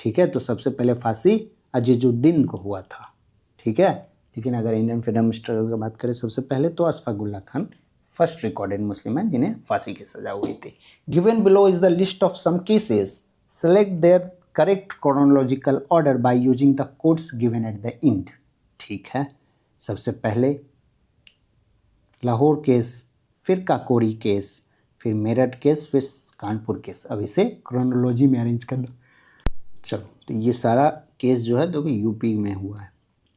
ठीक है, तो सबसे पहले फांसी अजीजुद्दीन को हुआ था. ठीक है, लेकिन अगर इंडियन फ्रीडम स्ट्रगल की बात करें सबसे पहले तो Ashfaq Ullah Khan first recorded Muslim है जिन्हें फांसी की सजा हुई थी. Given below is the list of some cases. Select their correct chronological order by using the codes given at the end. ठीक है, सबसे पहले लाहौर केस, फिर काकोरी केस, फिर मेरठ केस, फिर कानपुर केस. अब इसे क्रोनोलॉजी में अरेंज करना. चलो, तो ये सारा केस जो है तो भी यूपी में हुआ है.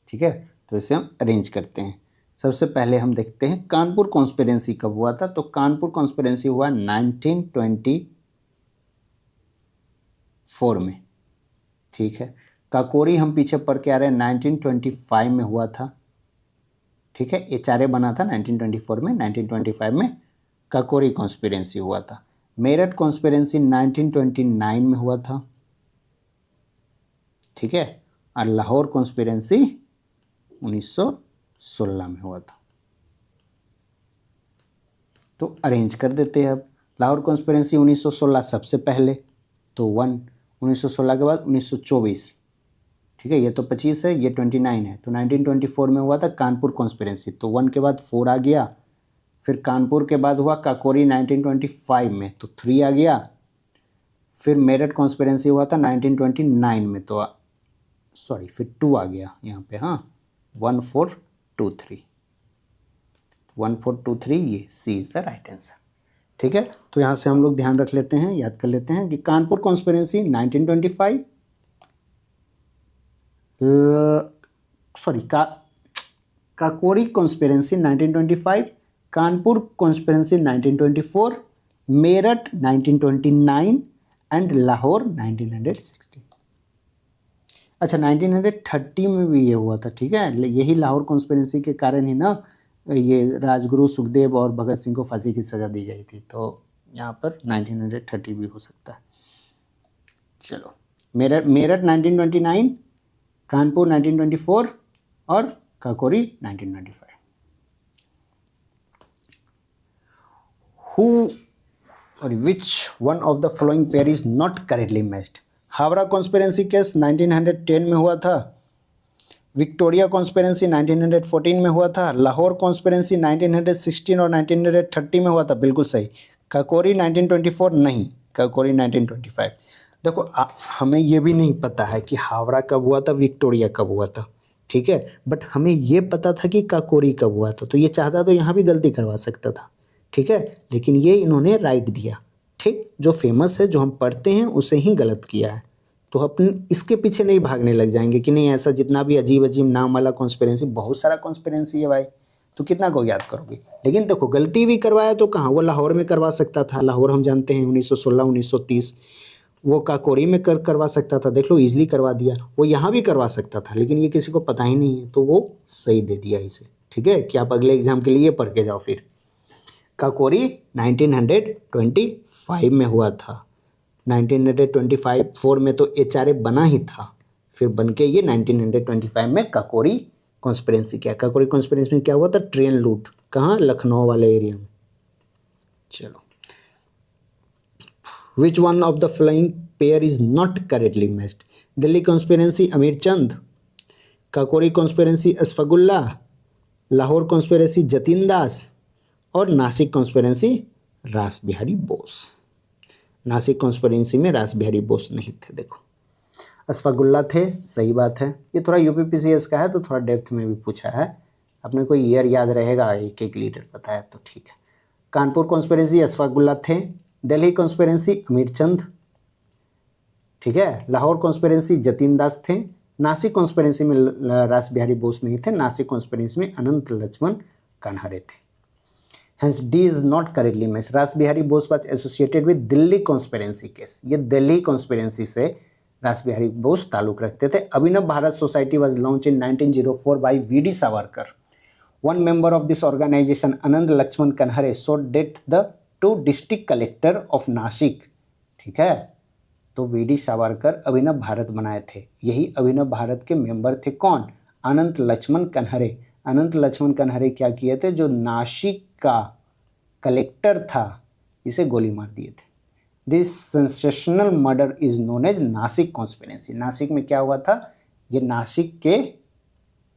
ठीक है, तो इसे हम अरेंज करते हैं. सबसे पहले हम देखते हैं कानपुर कॉन्स्पिरेंसी कब हुआ था. तो कानपुर कॉन्स्पिरेंसी हुआ 1924 में. ठीक है, काकोरी हम पीछे पढ़ के आ रहे हैं 1925 में हुआ था. ठीक है, एचआरए बना था 1924 में. 1925 में काकोरी कॉन्स्पिरेंसी हुआ था. मेरठ कॉन्स्पिरेंसी 1929 में हुआ था. ठीक है, और लाहौर कॉन्स्पिरेंसी 1916 में हुआ था. तो अरेंज कर देते हैं. अब लाहौर कॉन्स्पिरेंसी 1916 सबसे पहले, तो 1. 1916 के बाद 1924. ठीक है, ये तो 25 है, ये 29 है. तो 1924 में हुआ था कानपुर कॉन्स्पिरेंसी. तो 1 के बाद 4 आ गया. फिर कानपुर के बाद हुआ काकोरी 1925 में, तो 3 आ गया. फिर मेरठ कॉन्स्पिरेंसी हुआ था 1929 में, तो फिर 2 आ गया यहाँ पे. हाँ, 1, 4, 2, 3. 1, 4, 2, 3, ये सी इज़ द राइट आंसर. ठीक है, तो यहाँ से हम लोग ध्यान रख लेते हैं, याद कर लेते हैं कि Kanpur conspiracy 1925, Kakori conspiracy 1925, Kanpur conspiracy 1924, Meerut 1929 and Lahore 1960. अच्छा, 1930 में भी ये हुआ था. ठीक है, यही लाहौर कॉन्स्पिरेंसी के कारण ही ना ये राजगुरु, सुखदेव और भगत सिंह को फांसी की सज़ा दी गई थी. तो यहाँ पर 1930 भी हो सकता है. चलो, मेरठ 1929, कानपुर 1924 और Kakori 1995. Which one of the following pair is not correctly matched? Howrah conspiracy case 1910 में हुआ था. विक्टोरिया कॉन्स्पिरेंसी 1914 में हुआ था. लाहौर कॉन्स्पिरेंसी 1916 और 1930 में हुआ था. बिल्कुल सही. काकोरी 1924 नहीं. काकोरी 1925। देखो हमें ये भी नहीं पता है कि हावड़ा कब हुआ था, विक्टोरिया कब हुआ था, ठीक है, बट हमें ये पता था कि काकोरी कब हुआ था। तो ये चाहता तो यहाँ भी गलती करवा सकता था, ठीक है, लेकिन ये इन्होंने राइट दिया, ठीक, जो फेमस है, जो हम पढ़ते हैं उसे ही गलत किया है। तो अपन इसके पीछे नहीं भागने लग जाएंगे कि नहीं ऐसा जितना भी अजीब अजीब नाम वाला कॉन्स्पिरेंसी, बहुत सारा कॉन्स्पिरेंसी है भाई, तो कितना को याद करोगे। लेकिन देखो गलती भी करवाया तो कहाँ, वो लाहौर में करवा सकता था, लाहौर हम जानते हैं 1916 1930, वो काकोरी में करवा सकता था, देख लो इजीली करवा दिया। वो यहाँ भी करवा सकता था, लेकिन ये किसी को पता ही नहीं है, तो वो सही दे दिया इसे, ठीक है, कि आप अगले एग्जाम के लिए पढ़ के जाओ। फिर काकोरी 1925 में हुआ था, 1925 में तो एचआरए बना ही था, फिर बन के ये 1925 में काकोरी कॉन्स्पिरेंसी किया। काकोरी कॉन्स्पिरेंसी में क्या हुआ था, ट्रेन लूट, कहाँ, लखनऊ वाले एरिया में। चलो, which one of the flying pair is not correctly matched, Delhi conspiracy अमीर चंद, काकोरी कॉन्स्पिरेंसी असफगुल्ला, लाहौर कॉन्स्पिरेंसी जतिन दास, और नासिक कॉन्स्पिरेंसी रास बिहारी बोस। नासिक कॉन्स्पिरेंसी में रास बिहारी बोस नहीं थे, देखो असफगुल्ला थे, सही बात है। ये थोड़ा यूपीपीसीएस का है तो थोड़ा डेप्थ में भी पूछा है, अपने को ईयर याद रहेगा, एक एक लीडर पता है तो ठीक है। कानपुर कॉन्स्पिरेंसी असफगुल्ला थे, दिल्ली कॉन्स्पिरेंसी अमीर चंद, ठीक है, लाहौर कॉन्स्पिरेंसी जतिन दास थे, नासिक कॉन्स्पिरेंसी में रास बिहारी बोस नहीं थे, नासिक कॉन्स्पिरेंसी में अनंत लक्ष्मण कन्हरे थे। Hence D is not correctly matched. रास Behari Bose was associated with Delhi conspiracy case, ये दिल्ली कॉन्स्पिरेंसी से रास बिहारी बोस ताल्लुक रखते थे। Abhinav Bharat Society was launched in 1904 by V D. Savarkar. One member of this organization, Anand Lakshman Kanhare, so did the two district collector of Nashik, ठीक है, तो वी.डी. सावरकर अभिनव भारत बनाए थे। यही अभिनव भारत के मेंबर थे कौन, अनंत लक्ष्मण कन्हरे। अनंत लक्ष्मण कन्हरे क्या किए थे, जो नासिक का कलेक्टर था इसे गोली मार दिए थे। This sensational murder is known as Nasik conspiracy. Nasik में क्या हुआ था, ये नासिक के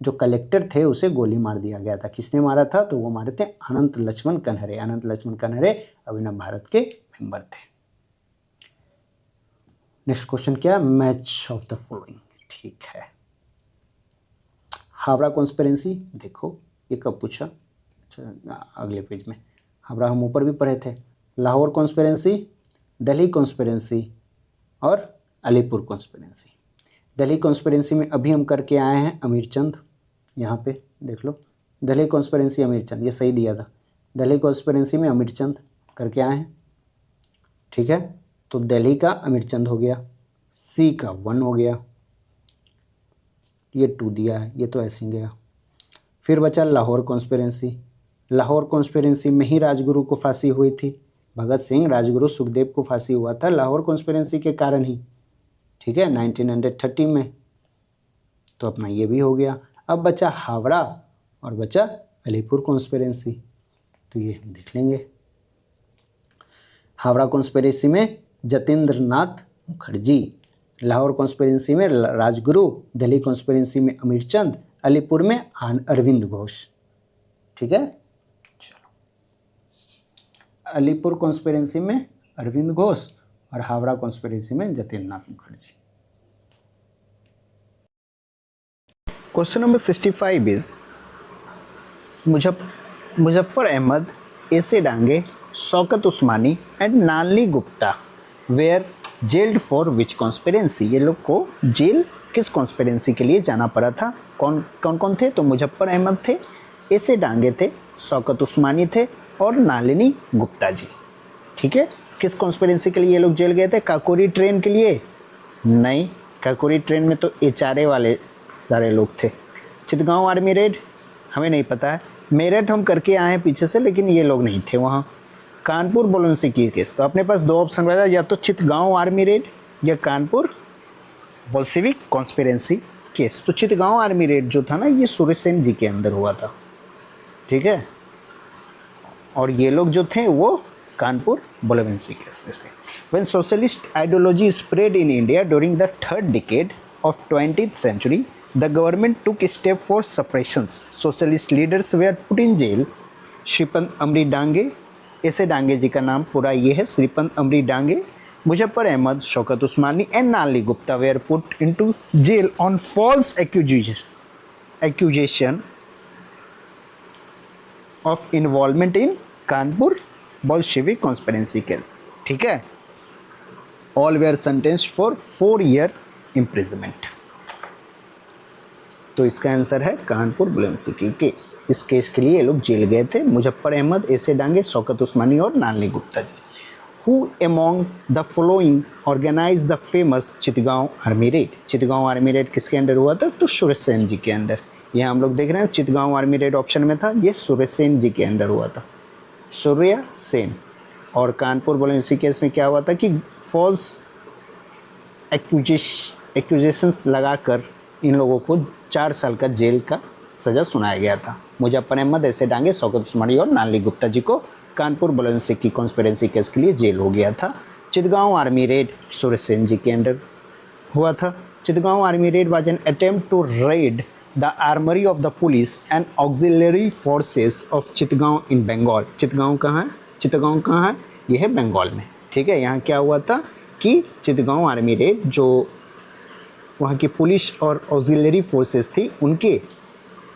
जो कलेक्टर थे उसे गोली मार दिया गया था। किसने मारा था, तो वो मारे थे अनंत लक्ष्मण कन्हरे। अनंत लक्ष्मण कन्हरे अभिनव भारत के मेंबर थे। नेक्स्ट क्वेश्चन क्या, मैच ऑफ द फॉलोइंग, ठीक है। हावड़ा कॉन्स्पिरेंसी, देखो ये कब पूछा, अच्छा अगले पेज में, हावड़ा हम ऊपर भी पढ़े थे। लाहौर कॉन्स्पिरेंसी, दिल्ली कॉन्स्पिरेंसी और अलीपुर कॉन्स्पिरेंसी। दिल्ली कॉन्स्पिरेंसी में अभी हम करके आए हैं अमीर चंद, यहाँ पे देख लो, दिल्ली कॉन्स्पिरेंसी अमीर चंद, ये सही दिया था। दिल्ली कॉन्स्पिरेंसी में अमीर चंद करके आए हैं, ठीक है, तो दिल्ली का अमीर चंद हो गया, सी का 1 हो गया, ये 2 दिया है, ये तो ऐसे ही गया। फिर बचा लाहौर कॉन्स्पिरेंसी। लाहौर कॉन्स्पिरेंसी में ही राजगुरु को फांसी हुई थी, भगत सिंह, राजगुरु, सुखदेव को फांसी हुआ था लाहौर कॉन्स्पिरेंसी के कारण ही, ठीक है, 1930 में, तो अपना ये भी हो गया। अब बचा हावड़ा और बचा अलीपुर कॉन्स्पिरेंसी, तो ये हम देख लेंगे। हावड़ा कॉन्स्पिरेंसी में जतेंद्र नाथ मुखर्जी, लाहौर कॉन्स्पिरेंसी में राजगुरु, दिल्ली कॉन्स्पिरेंसी में अमीर चंद, अलीपुर में अरविंद घोष, ठीक है। चलो, अलीपुर कॉन्स्पिरेंसी में अरविंद घोष और हावड़ा कॉन्स्पिरेंसी में Jatindra Nath Mukherjee. Question number 65 is Muzaffar Ahmad, S A Dange, Shaukat Usmani and Nalini Gupta were jailed for which conspiracy. ये लोग को जेल किस कॉन्स्पिरेंसी के लिए जाना पड़ा था, कौन कौन थे, तो मुजफ्फर अहमद थे, एसे डांगे थे, शौकत उस्मानी थे और नालिनी गुप्ता जी, ठीक है। किस कॉन्स्पिरेंसी के लिए ये लोग जेल गए थे, काकोरी ट्रेन के लिए नहीं, काकोरी ट्रेन में तो एचआरए वाले सारे लोग थे। चितगांव आर्मी रेड हमें नहीं पता है, मेरठ हम करके आए हैं पीछे से, लेकिन ये लोग नहीं थे वहाँ। कानपुर बोलेंसिकी केस, तो अपने पास 2 ऑप्शन बचा, या तो चितगांव आर्मी रेड या कानपुर बोल्शेविक कॉन्स्पिरेंसी केस। तो चितगांव आर्मी रेड जो था ना, ये सूर्य सेन जी के अंदर हुआ था, ठीक है, और ये लोग जो थे वो कानपुर बोलेंसिकी केस से। When socialist ideology spread in India during the 3rd decade of 20th century, the government took step for suppressions. Socialist leaders were put in jail. श्रीपंत अमरी डांगे, ऐसे डांगे जी का नाम पूरा ये है, श्रीपंत अमरी Dange, Muzaffar Ahmad, Shaukat Usmani, and Nalini Gupta were put into jail on false accusation of involvement in Kanpur Bolshevik conspiracy case. ठीक है, all were sentenced for 4-year imprisonment. तो इसका आंसर है कानपुर बोलेंस्की केस. इस केस के लिए ये लोग जेल गए थे, मुजफ्फर अहमद, ऐसे डांगे, शौकत उस्मानी और Nalini Gupta ji. Who among the following organized the famous Chittagong army raid? Chittagong army raid किसके अंडर हुआ था? तो सुरेश सेन जी के अंदर. यहाँ हम लोग देख रहे हैं चितगांव आर्मी रेड ऑप्शन में था, ये सुरेश सेन जी के अंडर हुआ था, सूर्य सेन. और कानपुर बोलेंस्की केस में क्या हुआ था कि फॉल्स एक्यूजेशंस लगाकर इन लोगों को 4 साल का जेल का सज़ा सुनाया गया था. मुजफ्फर अहमद, ऐसे डांगे, शौकत उस्मानी और नालनी गुप्ता जी को कानपुर बोलेंस्की कॉन्स्पिरेसी केस के लिए जेल हो गया था. चितगांव आर्मी रेड सुरेश सेन जी के अंडर हुआ था. Chittagong army raid was an attempt to raid the armoury of the police and auxiliary forces of Chittagong in Bengal. Chittagong कहाँ है? चितगांव कहाँ है? ये है बंगाल में. ठीक है, यहाँ क्या हुआ था कि चितगांव आर्मी रेड जो वहाँ की पुलिस और ऑक्सिलरी फोर्सेस थी, उनके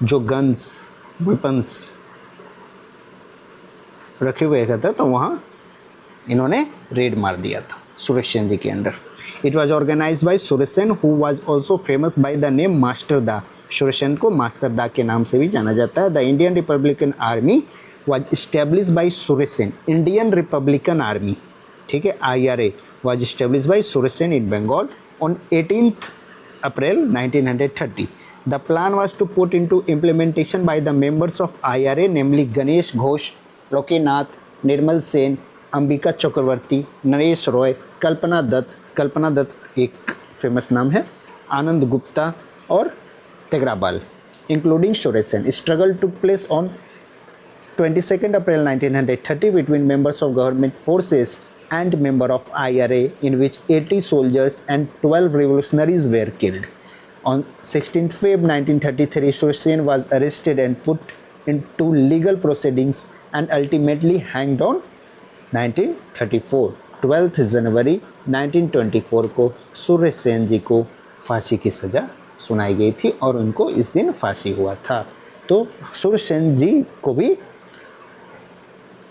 जो गन्स वेपन्स रखे हुए थे तो वहाँ इन्होंने रेड मार दिया था सुरेश सेन जी के under. It was organise by Suresh Sen who was also famous by the name Master Da. Suresh Sen को मास्टर दा के नाम से भी जाना जाता है. The Indian Republican Army was establish by Suresh Sen. Indian Republican Army, ठीक है, IRA was establish by Suresh Sen in Bengal on 18th April 1930. The plan was to put into implementation by the members of IRA, namely Ganesh Ghosh, Lokenath, Nirmal Sen, Ambika Chakraborty, Naresh Roy, Kalpana Dutt एक फेमस नाम है, आनंद गुप्ता और Tegra Bal, including Suresh Sen. Struggle took place on 22nd April 1930 between members of government forces and member of IRA, in which 80 soldiers and 12 revolutionaries were killed. On 16th Feb 1933, Suresh Sen was arrested and put into legal proceedings and ultimately hanged on 1934. 12th January 1924 को सुरेश सेन जी को फांसी की सज़ा सुनाई गई थी और उनको इस दिन फांसी हुआ था. तो सुरेश सेन जी को भी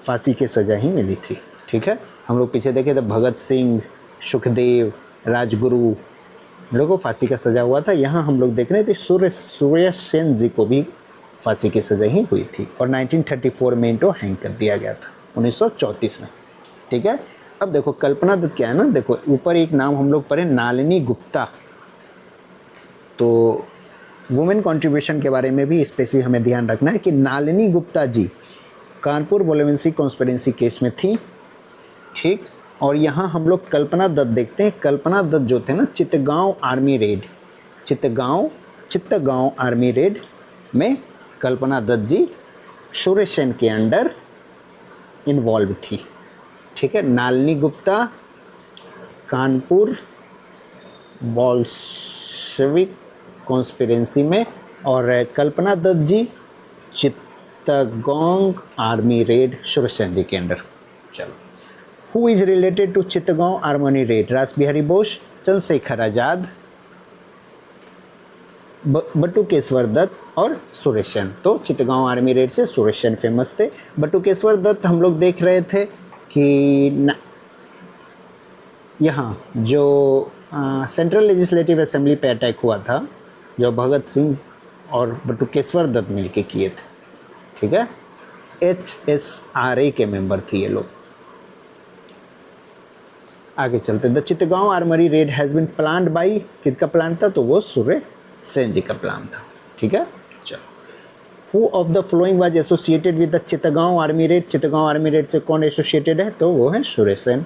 फांसी की सज़ा ही मिली थी. ठीक है, हम लोग पीछे देखे तो भगत सिंह, सुखदेव, राजगुरु, इन लोगों को फांसी का सज़ा हुआ था. यहाँ हम लोग देख रहे थे सुरेश सेन जी को भी फांसी की सज़ा ही हुई थी और 1934 में इनको हैंग कर दिया गया था, 1934 में. ठीक है, अब देखो कल्पना दत्त क्या है ना, देखो ऊपर एक नाम हम लोग पढ़े नालिनी गुप्ता, तो वुमेन कंट्रीब्यूशन के बारे में भी स्पेशली हमें ध्यान रखना है कि नालिनी गुप्ता जी कानपुर बोलेंस्की कॉन्स्पिरेसी केस में थी. ठीक, और यहाँ हम लोग कल्पना दत्त देखते हैं. कल्पना दत्त जो थे ना चितगांव आर्मी रेड में कल्पना दत्त जी सुरेश सेन के अंडर इन्वॉल्व थी. ठीक है, नालिनी गुप्ता कानपुर बोल्शेविक कॉन्स्पिरेसी में और कल्पना दत्त जी चित्तगांव आर्मी रेड सुरेश सेन जी के अंडर. चलो, who is related to Chittagong army raid? Rash Behari Bose, Chandrashekhar Azad, Batukeshwar Dutt और सुरेश सेन. तो चित्तगांव आर्मी रेड से सुरेश सेन फेमस थे. बटुकेश्वर दत्त हम लोग देख रहे थे कि यहाँ जो सेंट्रल लेजिस्लेटिव असेंबली पे अटैक हुआ था, जो भगत सिंह और बटुकेश्वर दत्त मिलके किए थे. ठीक है, HSRA के मेंबर थे ये लोग. आगे चलते. The Chittagong armoury raid has been planned by, किसका प्लान था? तो वो सुरेश सेन जी का प्लान था. ठीक है, चलो. Who of the following was associated with the Chittagong army raid? Chittagong army raid से कौन एसोसिएटेड है? तो वो है Suresh Sen.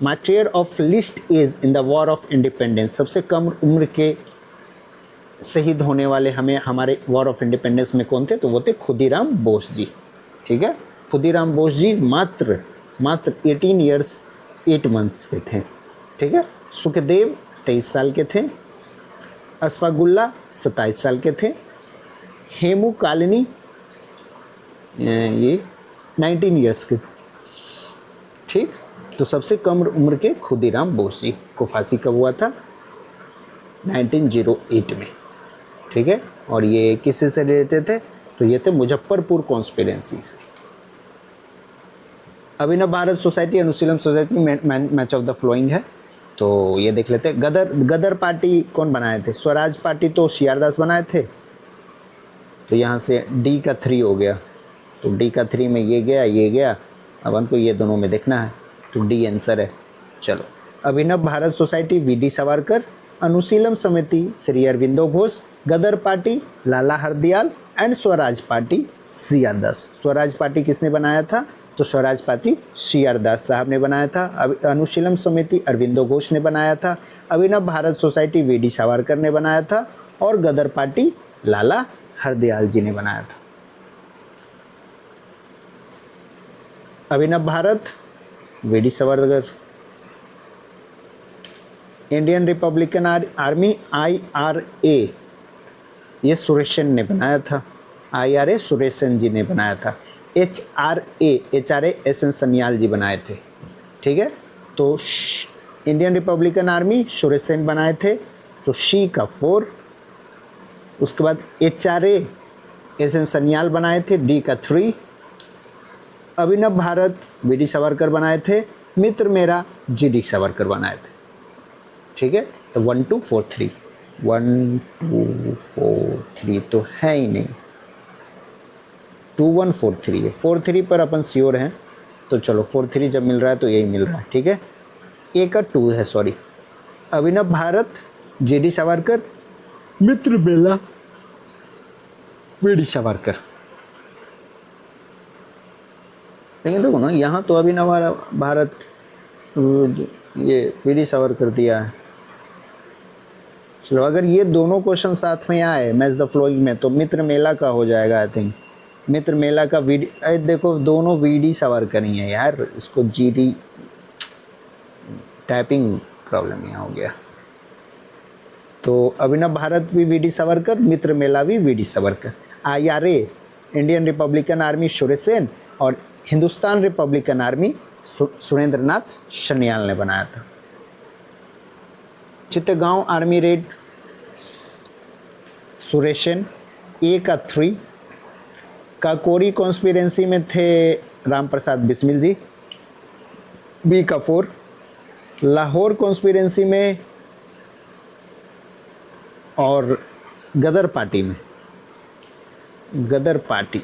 Martyr of least age in the war of independence, सबसे कम उम्र के शहीद होने वाले हमारे वॉर ऑफ इंडिपेंडेंस में कौन थे? तो वो थे खुदीराम बोस जी. ठीक है, खुदीराम बोस जी मात्र 18 ईयर्स 8 मंथ्स के थे. ठीक है, सुखदेव 23 साल के थे, अशफाकुल्ला 27 साल के थे, हेमू कालिनी ये 19 ईयर्स के थे. ठीक, तो सबसे कम उम्र के खुदीराम बोस जी को फांसी कब हुआ था? 1908 में, ठीक है। और ये किससे से रिलेटेड थे? तो ये थे मुजफ्फरपुर कॉन्स्पिरेंसी से। अभिनव भारत सोसाइटी, अनुशीलम सोसाइटी में मैच ऑफ द फ्लोइंग है, तो ये देख लेते हैं। गदर पार्टी कौन बनाए थे? स्वराज पार्टी तो सी.आर. दास बनाए थे, तो यहाँ से डी का 3 हो गया, तो डी का 3 में ये गया, अब हमको ये दोनों में देखना है, तो डी आंसर है। चलो, Abhinav Bharat Society V D. Savarkar, Anushilan Samiti Shri Aurobindo Ghosh, Ghadar party Lala Hardayal and Swaraj Party C R. Das. Swaraj Party किसने बनाया था? तो स्वराज पार्टी सी.आर. दास साहब ने बनाया था। अनुशीलम समिति अरविंदो घोष ने बनाया था। Abhinav Bharat Society V D. सावरकर ने बनाया था, और गदर पार्टी लाला हरदयाल जी ने बनाया था। Abhinav Bharat VD. Savarkar. Indian Republican army IRA, ये सुरेशन ने बनाया था, IRA सुरेशन जी ने बनाया था। HRA SN सन्याल जी बनाए थे, ठीक है। तो इंडियन रिपब्लिकन आर्मी सुरेशन बनाए थे, तो शी का 4। उसके बाद HRA SN सन्याल बनाए थे, डी का 3। अभिनव भारत वी.डी. सावरकर बनाए थे, मित्र मेरा G.D. सावरकर बनाए थे, ठीक है। तो 1 2 4 3 1 2 4 3 तो है ही नहीं, 2 1 4 3 है। 4 3 पर अपन श्योर हैं, तो चलो 4 3 जब मिल रहा है तो यही मिल रहा है, ठीक है। ए का 2 है, सॉरी। अभिनव भारत G.D. सावरकर, मित्र मेला वी.डी. सावरकर। लेकिन देखो ना, यहाँ तो अभिनव भारत ये वी.डी. सावरकर दिया है। चलो, अगर ये दोनों क्वेश्चन साथ में आए मैच द फ्लोइंग में, तो मित्र मेला का हो जाएगा आई थिंक। मित्र मेला का देखो दोनों वी.डी. सावरकर ही है यार, इसको G.D. टाइपिंग प्रॉब्लम यहाँ हो गया। तो अभिनव भारत भी वी.डी. सावरकर, मित्र मेला भी VD. Savarkar. IRA Indian Republican army Suresh Sen, और हिंदुस्तान रिपब्लिकन आर्मी सुरेंद्र नाथ सन्याल ने बनाया था। चित्तगांव आर्मी रेड सुरेश सेन, ए का 3। काकोरी कॉन्स्पिरेंसी में थे राम प्रसाद बिस्मिल जी, बी का 4। लाहौर कॉन्स्पिरेंसी में और गदर पार्टी में, गदर पार्टी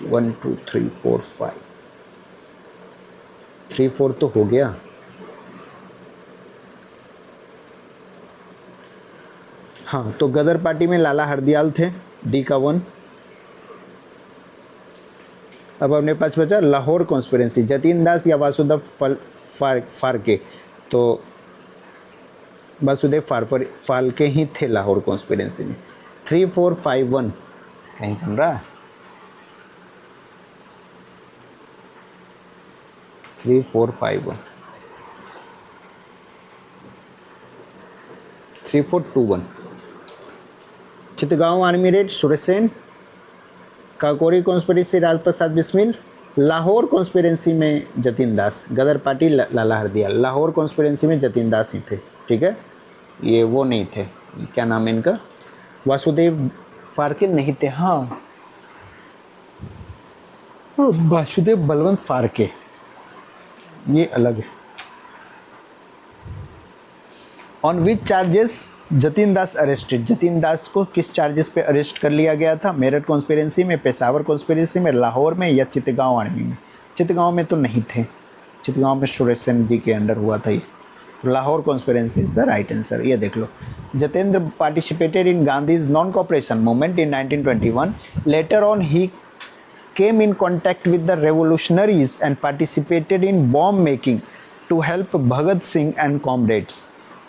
1 2 3 4 5 3 4 तो हो गया। हाँ, तो गदर पार्टी में लाला हरदयाल थे, डी का 1। अब अपने पास बचा लाहौर कॉन्स्पिरेंसी, जतीन दास या वासुदेव फाल्के, तो वासुदेव फाल्के ही थे लाहौर कॉन्स्पिरेंसी में। 3 4 5 1 कहीं बन रहा है, 3 4 5 1 3 4 2 1। Chittagong army raid Suresh Sen, Kakori conspiracy Rajprasad Bismil, Lahore conspiracy में जतीन दास, गदर पार्टी लाला हरदयाल। लाहौर कॉन्स्पिरेंसी में जतीन दास ही थे, ठीक है। ये वो नहीं थे, क्या नाम है इनका, वासुदेव फाल्के नहीं थे, हाँ वासुदेव बलवंत फाल्के, ये अलग है। On which charges Jatin Das arrested, Jatin Das को किस चार्जेस पे अरेस्ट कर लिया गया था? मेरठ कॉन्स्पिरेंसी में, पेशावर कॉन्स्पिरेंसी में, लाहौर में, या चित्तगांव आर्मी में? चित्तगांव में तो नहीं थे, चित्तगांव में सुरेश सेन जी के अंडर हुआ था ये। Lahore conspiracy is the right answer, ये देख लो। Jatindra participated in Gandhi's non cooperation movement in 1921। Later on he came in contact with the revolutionaries and participated in bomb making to help Bhagat Singh and comrades.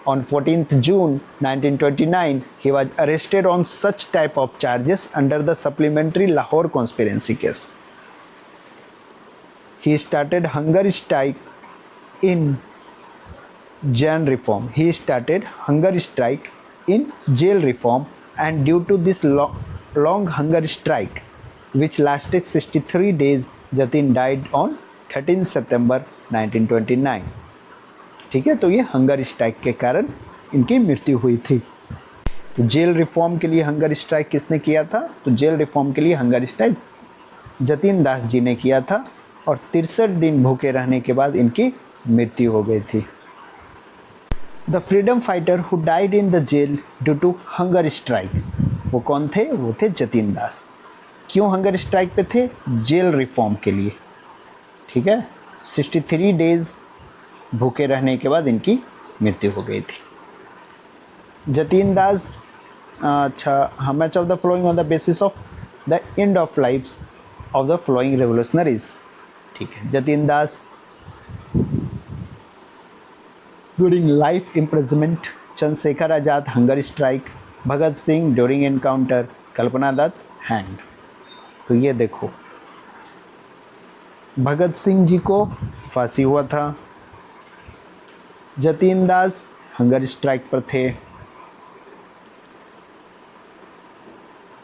On 14th June 1929, he was arrested on such type of charges under the supplementary Lahore conspiracy case. He started hunger strike in jail reform. He started hunger strike in jail reform, and due to this long hunger strike, which lasted 63 days, Jatin died on 13 September 1929। ठीक है, तो ये हंगर स्ट्राइक के कारण इनकी मृत्यु हुई थी। तो जेल रिफॉर्म के लिए हंगर स्ट्राइक किसने किया था? तो जेल रिफॉर्म के लिए हंगर स्ट्राइक जतीन दास जी ने किया था और 63 दिन भूखे रहने के बाद इनकी मृत्यु हो गई थी। The freedom fighter who died in the jail due to hunger strike, वो कौन थे? वो थे जतीन दास। क्यों हंगर स्ट्राइक पे थे? जेल रिफॉर्म के लिए। ठीक है, 63 डेज भूखे रहने के बाद इनकी मृत्यु हो गई थी। जतीन दास, अच्छा, match of the following on the basis of the end of lifes of the following revolutionaries. ठीक है, Jatin Das during life imprisonment, Chandrashekhar Azad hunger strike, Bhagat Singh during encounter, Kalpana Dutt hanged. तो ये देखो, भगत सिंह जी को फांसी हुआ था, जतीन दास हंगर स्ट्राइक पर थे,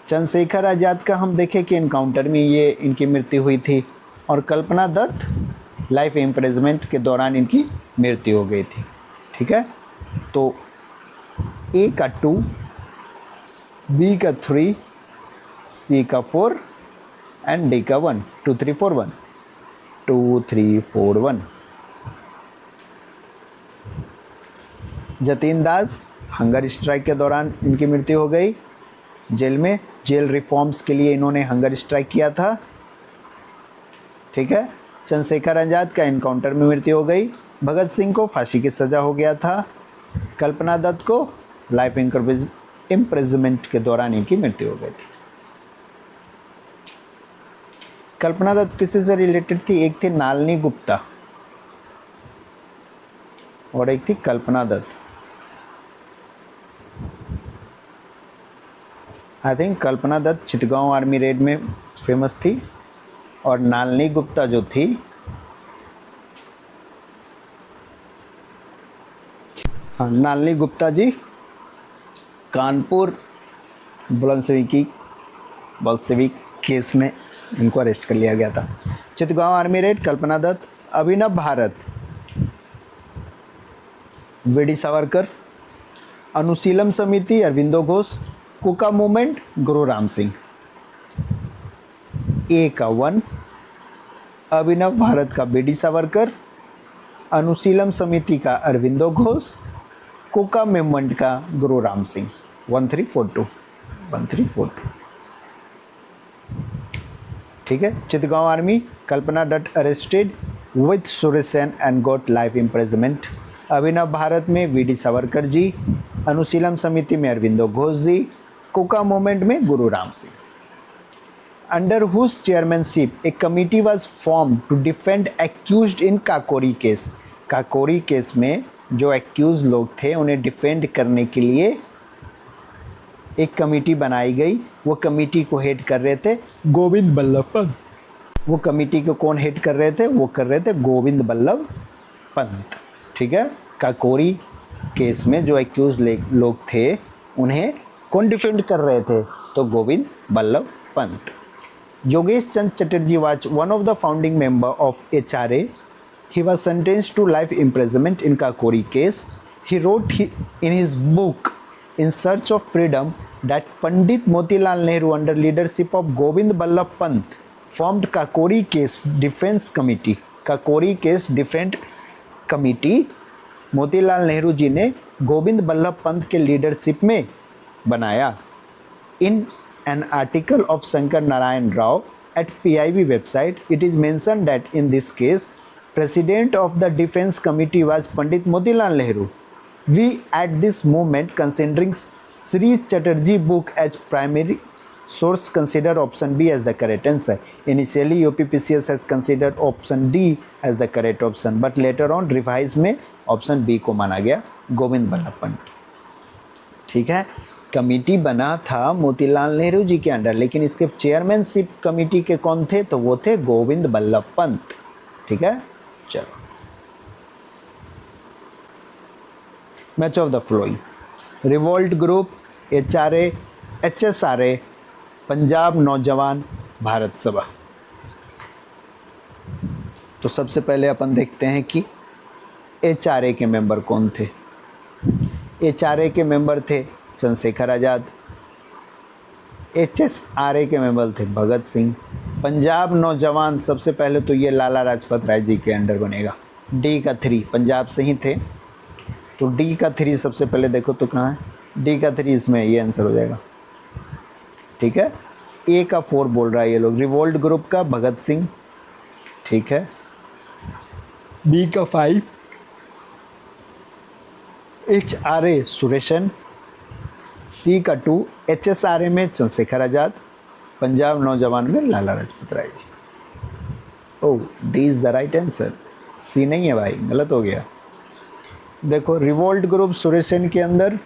चंद्रशेखर आजाद का हम देखें कि एनकाउंटर में ये इनकी मृत्यु हुई थी, और कल्पना दत्त लाइफ इम्प्रिजमेंट के दौरान इनकी मृत्यु हो गई थी। ठीक है, तो ए का 2, बी का 3, सी का 4 एंड डी का 1, 2 3 4 1, 2 3 4 1। जतीन दास हंगर स्ट्राइक के दौरान इनकी मृत्यु हो गई, जेल में जेल रिफॉर्म्स के लिए इन्होंने हंगर स्ट्राइक किया था। ठीक है, चंद्रशेखर आजाद का एनकाउंटर में मृत्यु हो गई, भगत सिंह को फांसी की सज़ा हो गया था, कल्पना दत्त को लाइफ इम्प्रिजमेंट के दौरान इनकी मृत्यु हो गई थी। कल्पना दत्त किसी से रिलेटेड थी? एक थी नालनी गुप्ता और एक थी Kalpana Dutt. I think Kalpana Dutt Chittagong army raid में फेमस थी, और नालनी गुप्ता जो थी, हाँ, नालनी गुप्ता जी कानपुर बल्शेविक केस में इनको अरेस्ट कर लिया गया था। Chittagong army raid, Kalpana Dutt, Abhinav Bharat V D Savarkar, Anushilan Samiti Aurobindo Ghosh, कुका मूवमेंट गुरु राम सिंह। ए का 1, अभिनव भारत का वीडी सावरकर, अनुशीलम समिति का अरविंदो घोष, कुका मूवमेंट का गुरु राम सिंह। 1342 1342। ठीक है, Chittagong army, Kalpana Dutt arrested with Suresh Sen and got life imprisonment. Abhinav Bharat में वीडी सावरकर जी, अनुशीलम समिति में अरविंदो घोष जी, कुका मूवमेंट में Guru Ram Singh. Under whose chairmanship a committee was form to defend accused in Kakori case. Kakori case में जो एक्यूज लोग थे उन्हें डिफेंड करने के लिए एक कमेटी बनाई गई। वो कमेटी को हेड कर रहे थे गोविंद बल्लभ पंत। वो कमेटी को कौन हेड कर रहे थे? वो कर रहे थे गोविंद बल्लभ पंत। ठीक है, काकोरी केस में जो एक्यूज लोग थे उन्हें कौन डिफेंड कर रहे थे? तो गोविंद बल्लभ पंत। योगेश चंद Chatterjee was one of the founding member of HRA. He was sentenced to life imprisonment in Kakori case. He wrote in his book In Search of Freedom that Pandit Motilal Nehru under leadership of Govind Ballabh Pant formed Kakori case defense committee. Kakori case defense committee Motilal Nehru ji ने गोविंद बल्लभ पंत के लीडरशिप में बनाया। इन an article of Shankar Narayan Rao at PIB website, it is mentioned that in this case, President of the Defense Committee was Pandit Motilal Nehru. We at this moment considering Sri Chatterjee book as primary source consider option B as the correct answer. Initially UPPCS has considered option D as the correct option, but later on revise में option B को माना गया गोविंद बल्लभ पंत। ठीक है, कमेटी बना था मोतीलाल नेहरू जी के अंडर, लेकिन इसके चेयरमैनशिप कमेटी के कौन थे? तो वो थे गोविंद बल्लभ पंत। ठीक है, चलो match of the flowing, revolt group, HRA, HSRA, Punjab नौजवान, भारत सभा। तो सबसे पहले अपन देखते हैं कि HRA के मेंबर कौन थे। HRA के मेंबर थे चंद्रशेखर आज़ाद। HSRA के मेंबर थे भगत सिंह। पंजाब नौजवान सबसे पहले तो ये लाला लाजपत राय जी के अंडर बनेगा। डी का 3 पंजाब से ही थे, तो डी का 3 सबसे पहले देखो तो कहाँ है, डी का 3 इसमें ये आंसर हो जाएगा। ठीक है, ए का 4 बोल रहा है ये लोग, रिवोल्ट ग्रुप का भगत सिंह। ठीक है, बी का 5 HRA सुरेशन। सी का 2 HSRA में चंद्रशेखर आज़ाद। पंजाब नौजवान में Lala Lajpat Rai ji. Oh, D is the right answer, C नहीं है भाई, गलत हो गया। देखो, रिवोल्ट ग्रुप सुरेशन के अंदर,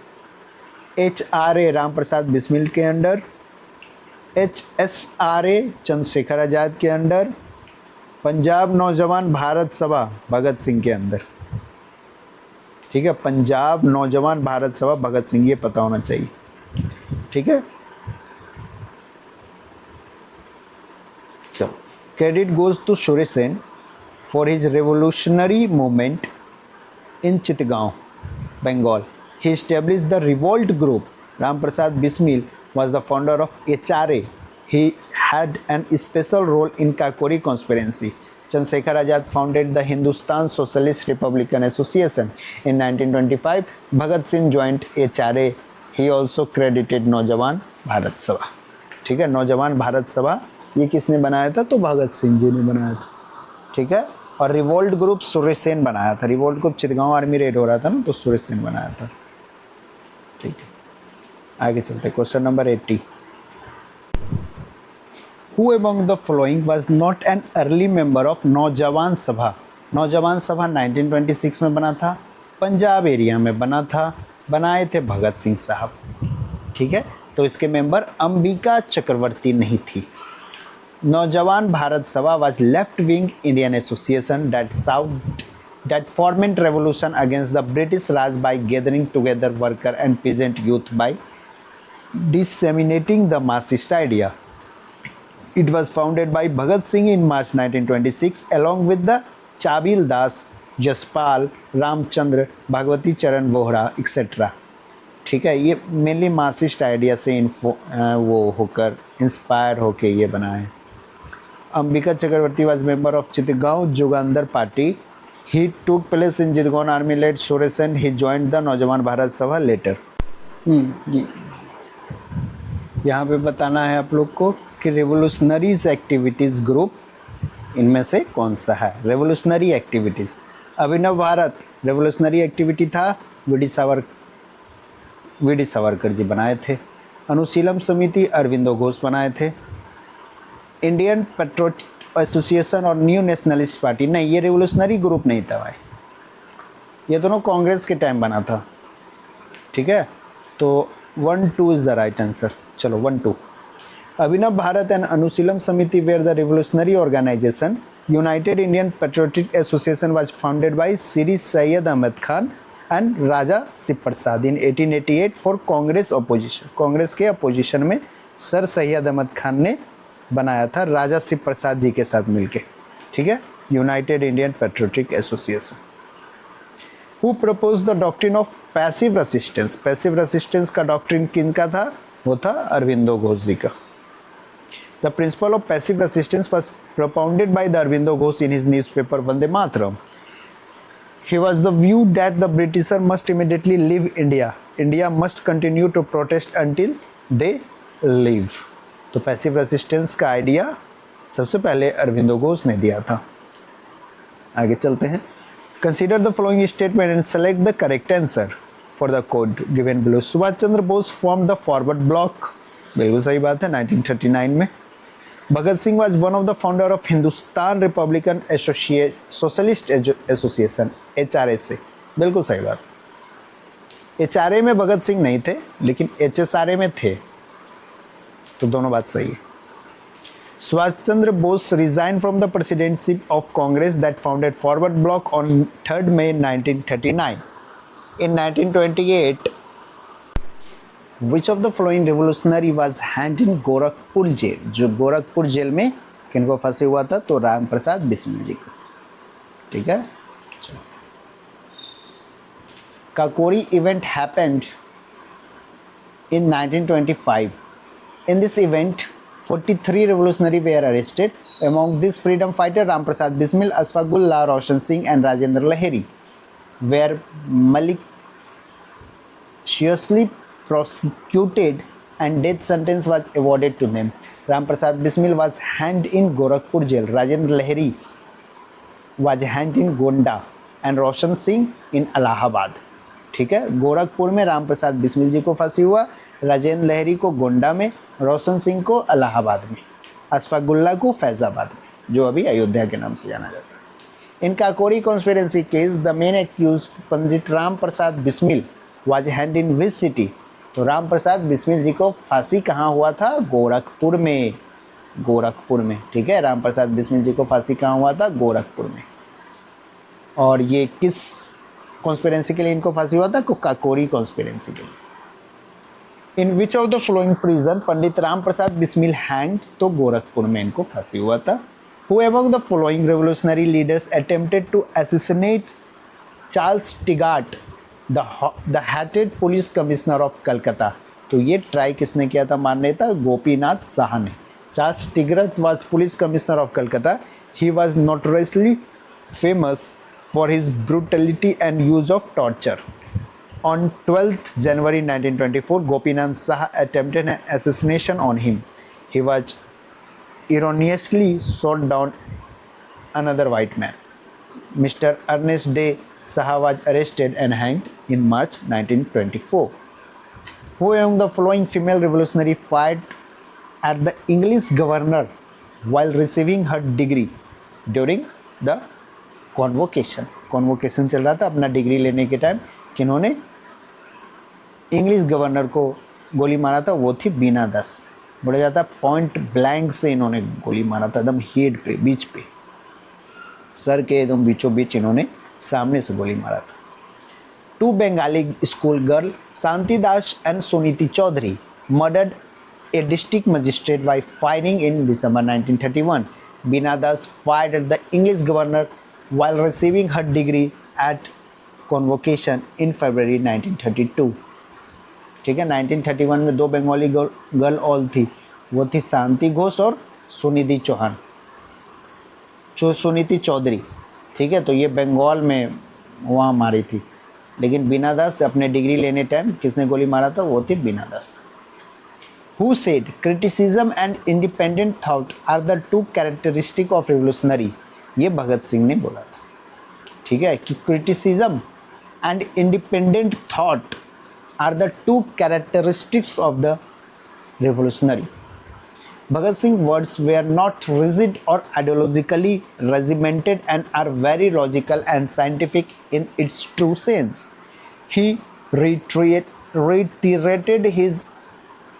HRA राम प्रसाद बिस्मिल के अंडर, HSRA चंद्रशेखर आज़ाद के अंडर, पंजाब नौजवान भारत सभा भगत सिंह के अंदर। ठीक है, पंजाब नौजवान भारत सभा भगत सिंह, ये पता होना चाहिए। ठीक है, चलो, credit goes to Suresh Sen for his revolutionary movement in Chittagong, Bengal. He established the revolt group. Ram Prasad Bismil was the founder of HRA. He had an special role in Kakori conspiracy. Chandrasekhar Azad founded the Hindustan Socialist Republican Association in 1925. Bhagat Singh joined HRA. He also credited नौजवान भारत सभा. ठीक है, नौजवान भारत सभा ये किसने बनाया था? तो भगत सिंह जी ने बनाया था. ठीक है, और रिवोल्ट ग्रुप सुरेश सेन बनाया था. Revolt group Chittagong army red हो रहा था ना, तो सुरेश सेन बनाया था. ठीक है, आगे चलते. Question number 80. Who among the following was not an early member of नौजवान सभा? नौजवान सभा 1926 में बना था, पंजाब एरिया में बना था, बनाए थे भगत सिंह साहब. ठीक है, तो इसके मेंबर अंबिका चक्रवर्ती नहीं थी. नौजवान भारत सभा was left wing Indian association that formed revolution against the British Raj by gathering together worker and peasant youth by disseminating the Marxist idea. It was founded by Bhagat Singh in March 1926 along with the Chabil Das, Jaspal, Ramchandra, Bhagwati Charan Vohra, etc. ठीक है, ये मेनली मार्क्सिस्ट आइडिया से वो होकर इंस्पायर होके ये बना है. Ambika Chakravarti was member of Chittagong Jugantar party. He took place in Chittagong army led Soresan. He joined the नौजवान भारत सभा later. यहाँ पे बताना है आप लोग को कि रेवोल्यूशनरीज एक्टिविटीज़ ग्रुप इनमें से कौन सा है. रेवोल्यूशनरी एक्टिविटीज़, अभिनव भारत रेवोल्यूशनरी एक्टिविटी था, वी डी सावरकर जी बनाए थे. अनुशीलम समिति अरविंदो घोष बनाए थे. इंडियन पेट्रोटिक एसोसिएशन और न्यू नेशनलिस्ट पार्टी, नहीं, ये रेवोल्यूशनरी ग्रुप नहीं था भाई, ये दोनों कांग्रेस के टाइम बना था. ठीक है, तो 1-2 इज़ द राइट आंसर. चलो 1-2. अभिनव Bharat and Anushilan Samiti were the revolutionary organisation. United Indian Patriotic Association was founded by Shri Syed Ahmed Khan and Raja Shiv Prasad in 1888 for Congress opposition. Congress के अपोजिशन में सर सैयद अहमद खान ने बनाया था राजा शिव प्रसाद जी के साथ मिलके. ठीक है, United Indian Patriotic association. Who propose the doctrine of passive resistance. Passive resistance का डॉक्ट्रिन किनका था? वो था अरविंदो घोष जी का. The principle of passive resistance was propounded by the Arvindo Ghosh in his newspaper Vande Mataram. He was the view that the Britisher must immediately leave India. India must continue to protest until they leave. तो पैसिव रेसिस्टेंस का आइडिया सबसे पहले अरविंदो घोष ने दिया था. आगे चलते हैं. Consider the following statement and select the correct answer for the code given below. Subhash Chandra Bose form the Forward Bloc, बिल्कुल सही बात है, 1939 में. Bhagat Singh was one of the founder of Hindustan Republican Socialist Association, HRA से, बिल्कुल सही बात. HRA में भगत सिंह नहीं थे लेकिन HSRA में थे, तो दोनों बात सही है. Subhash Chandra Bose resign from the presidentship of Congress that founded Forward Bloc on 3 May 1939. In 1928, Which of the following revolutionary was hanged in Gorakhpur jail. जो गोरखपुर जेल में किनको फांसी हुआ था? तो राम प्रसाद बिस्मिल जी को. ठीक है। Kakori event happened in 1925. In this event, 43 revolutionaries were arrested. Among these freedom fighters, Ram Prasad Bismil, Asfagullah, Roshan Singh and Rajendra Lahiri were maliciously prosecuted and death sentence was awarded to them. Ram Prasad Bismil was hanged in Gorakhpur jail. Rajendra Lahiri was hanged in Gonda and Roshan Singh in Allahabad. ठीक है, गोरखपुर में राम प्रसाद बिस्मिल जी को फांसी हुआ, राजेंद्र लहरी को गोंडा में, रोशन सिंह को इलाहाबाद में, अशफाकुल्ला को फैज़ाबाद में, जो अभी अयोध्या के नाम से जाना जाता है। In Kakori conspiracy case the main accuse Pandit Ram Prasad Bismil was hanged in which city. तो राम प्रसाद बिस्मिल जी को फांसी कहाँ हुआ था? गोरखपुर में, गोरखपुर में। ठीक है, राम प्रसाद बिस्मिल जी को फांसी कहाँ हुआ था? गोरखपुर में। और ये किस कॉन्स्पिरेंसी के लिए इनको फांसी हुआ था? काकोरी कॉन्स्पिरेंसी के लिए। In which of the following prison Pandit Ram Prasad Bismil hanged? तो गोरखपुर में इनको फांसी हुआ था। Who among the following revolutionary leaders attempted to assassinate Charles Tegart the hated police commissioner of Calcutta? तो ये ट्राई किसने किया था मारने था? गोपीनाथ साहा ने। Charles Tegart was police commissioner of Calcutta. He was notoriously famous for his brutality and use of torture. On 12th January 1924, Gopinath Saha attempted an assassination on him. He was erroneously shot down another white man. Mr. Ernest Day Saha was arrested and hanged in March 1924. Who among the following female revolutionary fired at the English governor while receiving her degree during the convocation चल रहा था अपना डिग्री लेने के टाइम? किन्होंने इंग्लिश गवर्नर को गोली मारा था? वो थी बीना दास। बोला जाता पॉइंट ब्लैंक से इन्होंने गोली मारा था, एकदम हेड पे, बीच पे, सर के एकदम बीचों बीच इन्होंने सामने से गोली मारा था। Two Bengali school girl Shanti Das and Suniti Chaudhary murdered a district magistrate by firing in December 1931. Bina Das fired at the English governor while receiving her degree at convocation in February 1932. ठीक है, 1931 में दो बंगाली गर्ल ऑल थी, वो थी शांति घोष और सुनिधि चौहान, सुनीति चौधरी। ठीक है, तो ये बंगाल में वहाँ मारी थी। लेकिन बीना दास अपने डिग्री लेने टाइम किसने गोली मारा था? वो थी बीना दास। Who said criticism and independent thought are the two characteristic of revolutionary? ये भगत सिंह ने बोला था। ठीक है, कि criticism and independent thought are the two characteristics of the revolutionary. Bhagat Singh's words were not rigid or ideologically regimented and are very logical and scientific in its true sense. He reiterated his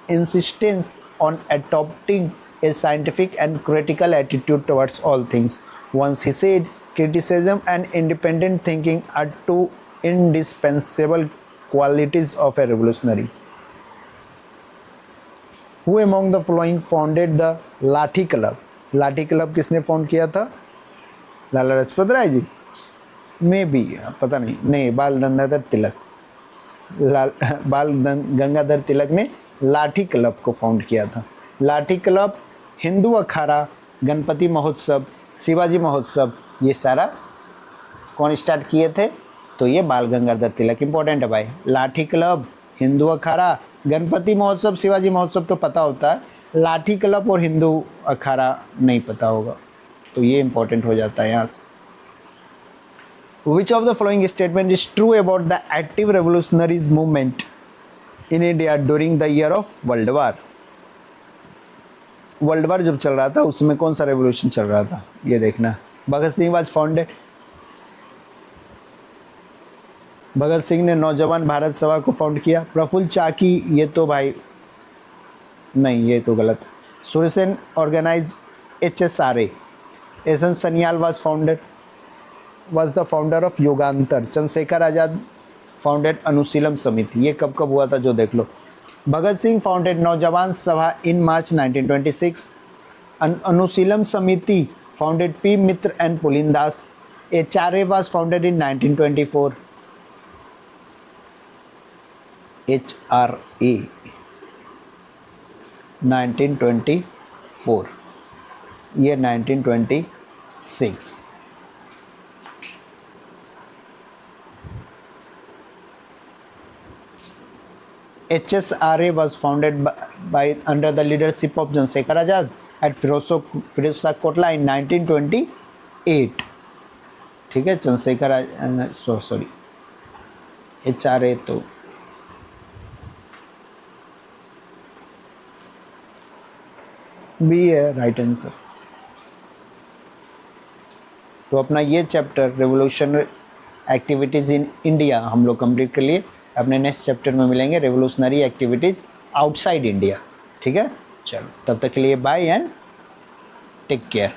insistence on adopting a scientific and critical attitude towards all things. Once he said, criticism and independent thinking are two indispensable qualities of a revolutionary. Who among the following founded the लाठी क्लब? लाठी क्लब किसने फाउंड किया था? लाला लाजपत राय जी? मे बी, पता नहीं, बाल गंगाधर तिलक। बाल गंगाधर तिलक ने लाठी क्लब को फाउंड किया था। लाठी क्लब, हिंदू अखाड़ा, गणपति महोत्सव, शिवाजी महोत्सव, ये सारा कौन स्टार्ट किए थे? तो ये बाल गंगाधर तिलक। इंपॉर्टेंट है भाई, लाठी क्लब, हिंदू अखाड़ा, गणपति महोत्सव, शिवाजी महोत्सव तो पता होता है, लाठी क्लब और हिंदू अखाड़ा नहीं पता होगा, तो ये इंपॉर्टेंट हो जाता है यहाँ से। Which of the following statement is true about the active revolutionaries movement in India during the year of World War? World war जब चल रहा था उसमें कौन सा रेवोल्यूशन चल रहा था? ये देखना। भगत सिंह वाज फाउंडेड, भगत सिंह ने नौजवान भारत सभा को फाउंड किया। प्रफुल्ल चाकी, ये तो भाई नहीं, ये तो गलत। Sursen organise HSRA। SN Sanyal was the founder of Yugantar. Chandrashekhar Azad founded Anushilan Samiti. ये कब कब हुआ था जो देख लो। भगत सिंह फाउंडेड नौजवान सभा इन मार्च 1926। Anushilan Samiti founded P. Mitra and Pulindas. HRA was founded in 1924. HRA 1924, year 1926. HSRA was founded by under the leadership of Chandrasekhar Azad at Firozshah Kotla in 1928. ठीक है, चंद्रशेखर सॉरी HRA तो बी है राइट आंसर। तो अपना ये chapter revolutionary activities in India हम लोग कंप्लीट कर लिए। अपने नेक्स्ट चैप्टर में मिलेंगे रेवोल्यूशनरी एक्टिविटीज़ आउटसाइड इंडिया। ठीक है, चलो तब तक के लिए बाय एंड टेक केयर।